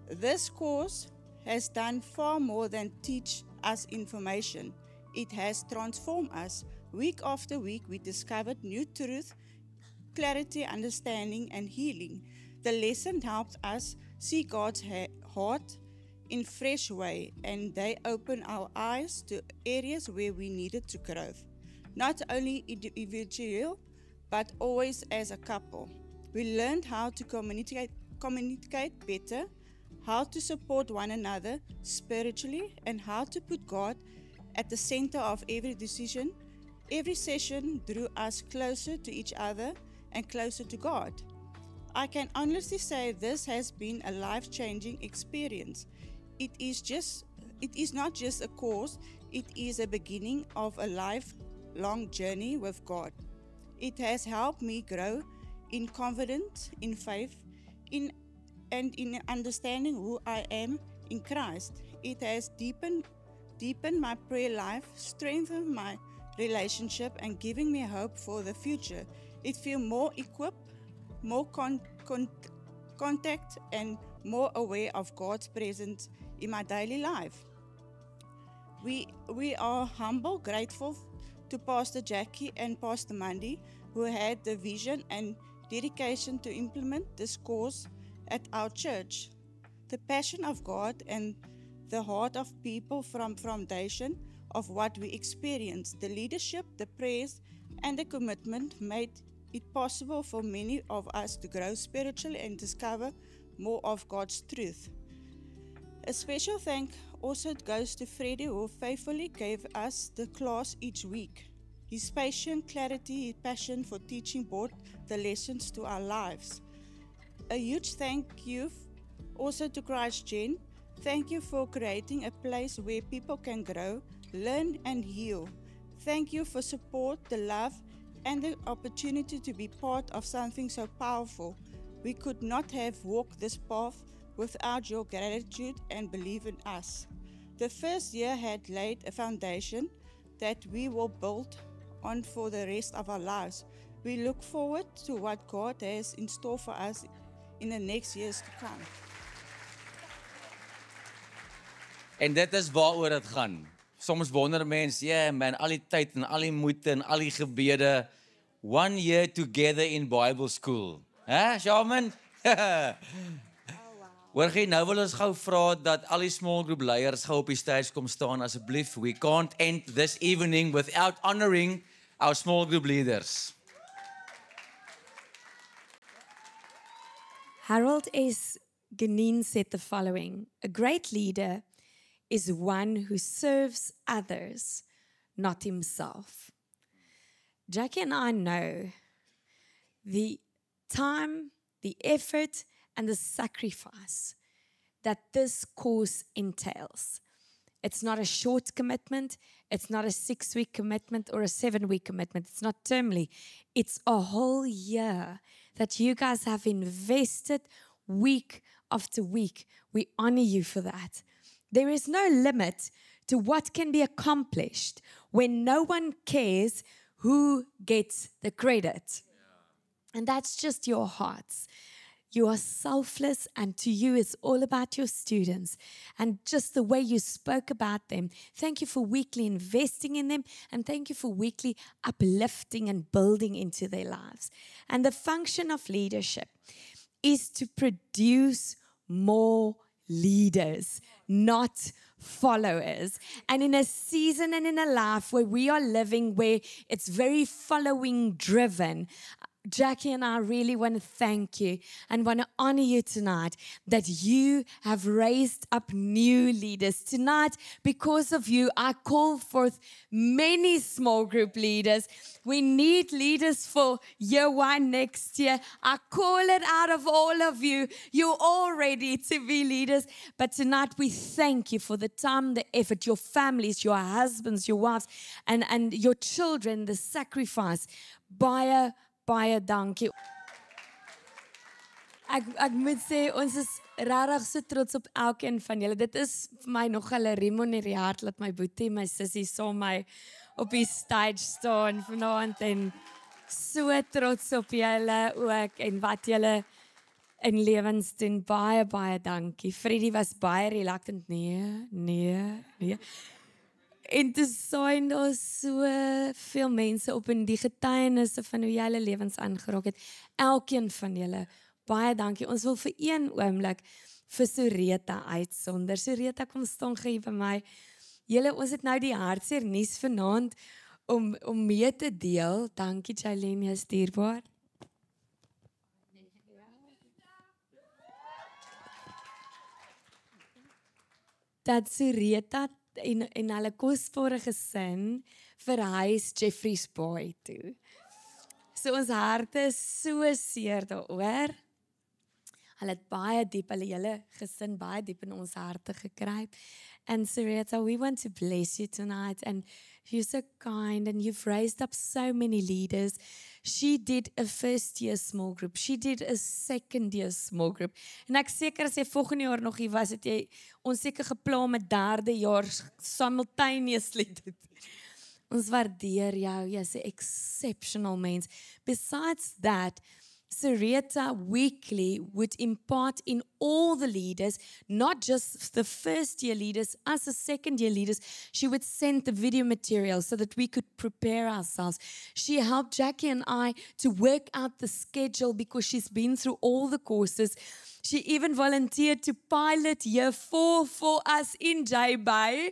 This course has done far more than teach us information. It has transformed us. Week after week, we discovered new truth, clarity, understanding, and healing. The lesson helped us see God's heart in fresh way, and they opened our eyes to areas where we needed to grow, not only individual, but always as a couple. We learned how to communicate better, how to support one another spiritually, and how to put God at the center of every decision. Every session drew us closer to each other and closer to God. I can honestly say this has been a life-changing experience. It is not just a course, it is a beginning of a lifelong journey with God. It has helped me grow in confidence, in faith, and in understanding who I am in Christ. It has deepened my prayer life, strengthened my relationship, and giving me hope for the future. It feels more equipped, more contact, and more aware of God's presence in my daily life. We are humble, grateful to Pastor Jackie and Pastor Mandy, who had the vision and dedication to implement this course at our church. The passion of God and the heart of people from foundation of what we experienced, the leadership, the prayers, and the commitment made it possible for many of us to grow spiritually and discover more of God's truth. A special thank also goes to Freddie, who faithfully gave us the class each week. His patient clarity, his passion for teaching brought the lessons to our lives. A huge thank you also to Christ Gen. Thank you for creating a place where people can grow, learn, and heal. Thank you for support, the love, and the opportunity to be part of something so powerful. We could not have walked this path without your gratitude and belief in us. The first year had laid a foundation that we will build on for the rest of our lives. We look forward to what God has in store for us in the next years to come. En dit is waaroor dit gaan. Soms wonder mense, yeah man, al die tyd en al die moeite en al die gebede, 1 year together in Bible school. Hè, Shaman? Hoor jy, nou wil ons gou vra dat al die small group leiers gou op die stage kom staan asseblief. We can't end this evening without honoring our small group leaders. Harold S. Ganin said the following: a great leader is one who serves others, not himself. Jackie and I know the time, the effort, and the sacrifice that this course entails. It's not a short commitment. It's not a 6-week commitment or a 7-week commitment. It's not termly. It's a whole year that you guys have invested week after week. We honor you for that. There is no limit to what can be accomplished when no one cares who gets the credit. And that's just your hearts. You are selfless, and to you it's all about your students and just the way you spoke about them. Thank you for weekly investing in them, and thank you for weekly uplifting and building into their lives. And the function of leadership is to produce more leaders, not followers. And in a season and in a life where we are living, where it's very following driven, Jackie and I really want to thank you and want to honor you tonight that you have raised up new leaders. Tonight, because of you, I call forth many small group leaders. We need leaders for year 1 next year. I call it out of all of you. You're all ready to be leaders. But tonight, we thank you for the time, the effort, your families, your husbands, your wives, and your children, the sacrifice. Baie dankie. Ek moet sê ons is regtig so trots op elkeen van julle. Dit is vir my nog 'n riem onder die hart dat my boetie, my sussie saam my op die stage staan vanaand en so trots op julle ook en wat julle in lewens doen. Baie dankie. Freddie was baie reluctant. Nee. En te sien daar soveel mense op in die getuienisse van hoe julle lewens aangeraak het. Elkeen van julle, baie dankie. Ons wil vir een oomblik vir Soreta uitsonder. Soreta, kom staan gee by my. Julle, ons het nou die hartseer nuus vanaand om mee te deel. Dankie Jailene, jy's dierbaar. Dat Soreta en hulle kosbare gesin verhuis Jeffreys Bay toe. So ons harte is so seer daaroor. Hulle het baie diep, hulle hele gesin baie diep in ons harte gekruip. And Soreta, we want to bless you tonight. And you're so kind and you've raised up so many leaders. She did a first year small group. She did a second year small group. En ek seker as jy volgende jaar nog hier was, het jy ons seker geplan met derde jaar simultaneously dit. Ons waardeer jou. Jy's 'n exceptional mens. Besides that, Soreta weekly would impart in all the leaders, not just the first year leaders, us the second year leaders. She would send the video material so that we could prepare ourselves. She helped Jackie and I to work out the schedule because she's been through all the courses. She even volunteered to pilot year 4 for us in J-Bay.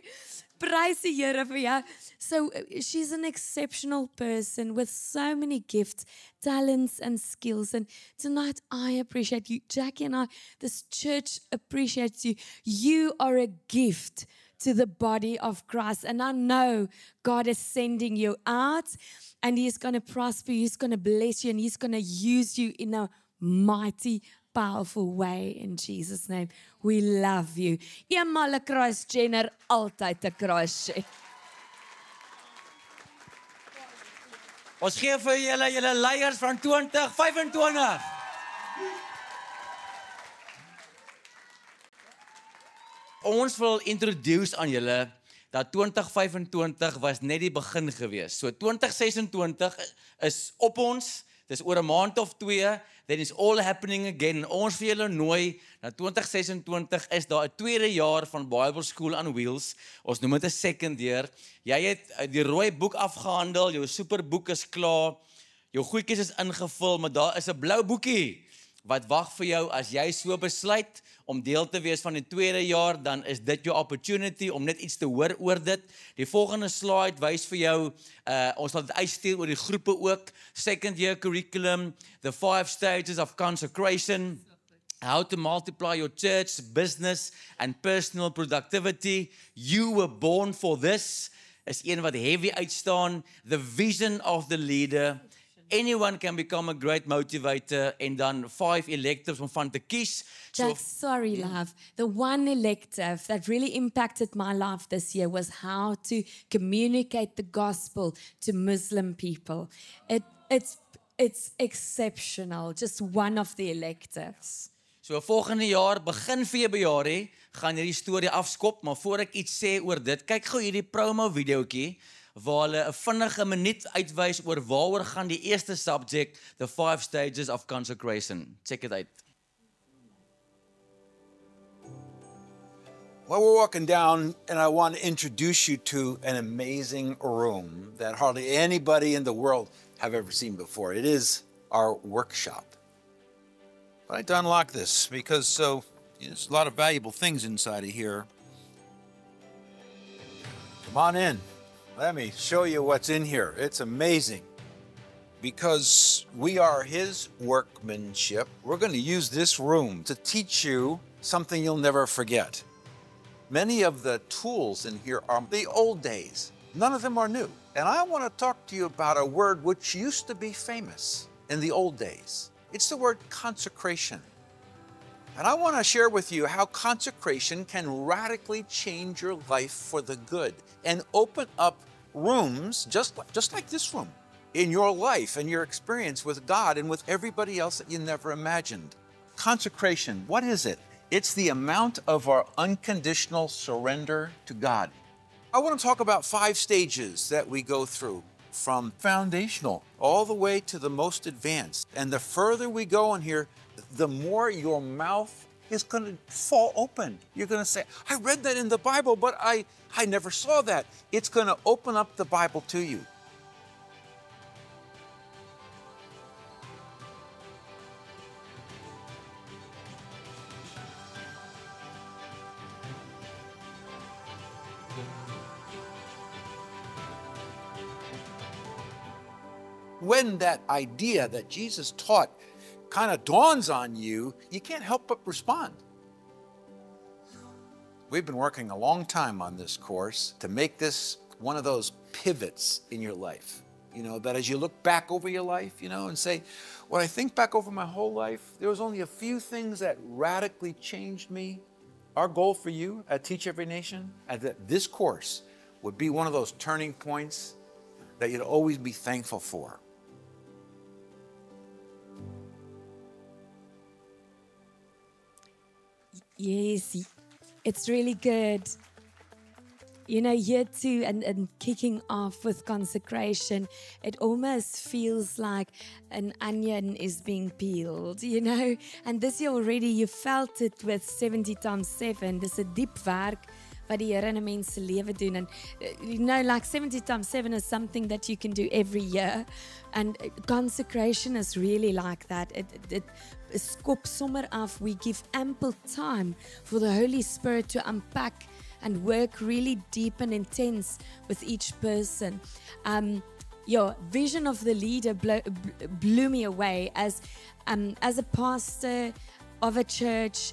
Praise die Here vir jou. So she's an exceptional person with so many gifts, talents and skills. And tonight I appreciate you. Jackie and I, this church appreciates you. You are a gift to the body of Christ. And I know God is sending you out and He's going to prosper you. He's going to bless you and He's going to use you in a mighty powerful way in Jesus' name. We love you. Eenmaal 'n Kruis Jenner, altyd 'n Kruis Jenner. Ons gee vir julle leiers van 2025. Ons wil introduce aan julle dat 2025 was net die begin gewees. So 2026 is op ons. Dis oor 'n maand of 2, then it's all happening again. Ons vir julle nooi na 2026 is daar 'n tweede jaar van Bible School on Wheels. Ons noem dit 'n second year. Jy het die rooi boek afgehandel, jou superboek is klaar. Jou goedjies is ingevul, maar daar is 'n blou boekie wat wag vir jou as jy so besluit om deel te wees van die tweede jaar, dan is dit jou opportunity om net iets te hoor oor dit. Die volgende slide wys vir jou, ons sal dit uitstuur oor die groepe ook, second year curriculum, the 5 stages of consecration, how to multiply your church, business and personal productivity. You were born for this, is een wat heavy uitstaan, the vision of the leader. Anyone can become a great motivator en dan 5 electives om van te kies. Jack, sorry love. The one elective that really impacted my life this year was how to communicate the gospel to Muslim people. It's exceptional. Just one of the electives. So volgende jaar, begin Februarie, gaan hierdie storie afskop, maar voor ek iets sê oor dit, kyk gou hierdie promo videoetjie waar hulle 'n vinnige minuut uitwys oor waaroor gaan die eerste subject, the 5 stages of consecration. Check it out. Well, we're walking down, and I want to introduce you to an amazing room that hardly anybody in the world have ever seen before. It is our workshop. But I had to unlock this because there's a lot of valuable things inside of here. Come on in. Let me show you what's in here. It's amazing. because we are His workmanship, we're going to use this room to teach you something you'll never forget. Many of the tools in here are the old days. None of them are new. And I want to talk to you about a word which used to be famous in the old days. It's the word consecration. And I want to share with you how consecration can radically change your life for the good and open up rooms just like this room in your life and your experience with God and with everybody else that you never imagined. Consecration, what is it? It's the amount of our unconditional surrender to God. I want to talk about 5 stages that we go through, from foundational all the way to the most advanced. And the further we go in here, the more your mouth is going to fall open. You're going to say, I read that in the Bible, but I never saw that. It's going to open up the Bible to you. When that idea that Jesus taught kind of dawns on you, you can't help but respond. We've been working a long time on this course to make this one of those pivots in your life. You know, that as you look back over your life, you know, and say, when I think back over my whole life, there was only a few things that radically changed me. Our goal for you at Teach Every Nation, that this course would be one of those turning points that you'd always be thankful for. Yes, it's really good. You know, here too, and kicking off with consecration, it almost feels like an onion is being peeled, you know. And this year already, you felt it with 70 times 7. Dis 'n diep werk wat die Here in 'n mens se lewe doen. And you know, like 70 times 7 is something that you can do every year. And consecration is really like that. It skop sommer af. We give ample time for the Holy Spirit to unpack and work really deep and intense with each person. Your vision of the leader blew me away as a pastor of a church.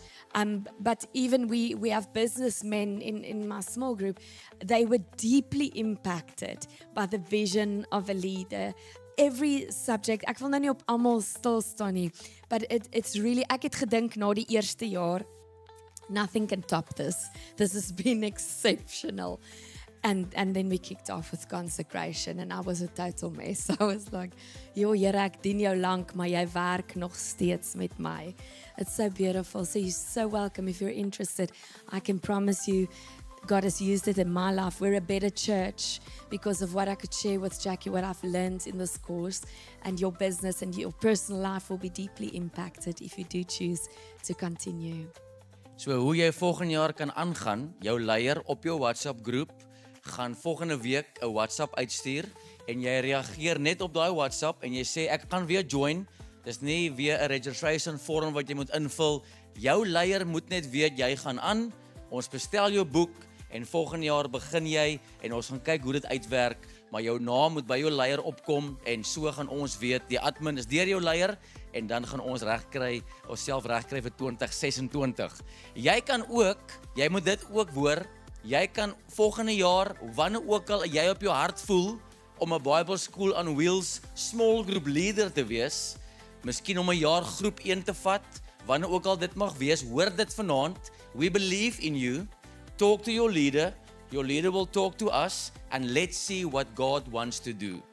But even we have businessmen in my small group. They were deeply impacted by the vision of a leader. Every subject, ek wil nou nie op almal stil staan nie, but it's really, ek het gedink na die eerste jaar, nothing can top this. This has been exceptional. And then we kicked off with consecration, and I was a total mess. I was like, "Yo, Here, ek dien jou lank, maar jy werk nog steeds met my." It's so beautiful. So you're so welcome. If you're interested, I can promise you, God has used it in my life. We're a better church because of what I could share with Jackie, what I've learned in this course, and your business and your personal life will be deeply impacted if you do choose to continue. So hoe jy volgende jaar kan aangaan, jou leier op jou WhatsApp groep gaan volgende week 'n WhatsApp uitstuur en jy reageer net op daai WhatsApp en jy sê ek gaan weer join. Dis nie weer 'n registration vorm wat jy moet invul. Jou leier moet net weet jy gaan aan. Ons bestel jou boek en volgende jaar begin jy en ons gaan kyk hoe dit uitwerk, maar jou naam moet by jou leier opkom en so gaan ons weet die admin is deur jou leier en dan gaan ons regkry, onsself regkry vir 2026. Jy moet dit ook hoor. Jy kan volgende jaar, wanneer ook al jy op jou hart voel om 'n Bible School on Wheels small group leader te wees, miskien om 'n jaar groep 1 te vat, wanneer ook al dit mag wees, hoor dit vanaand. We believe in you. Talk to your leader will talk to us, and let's see what God wants to do.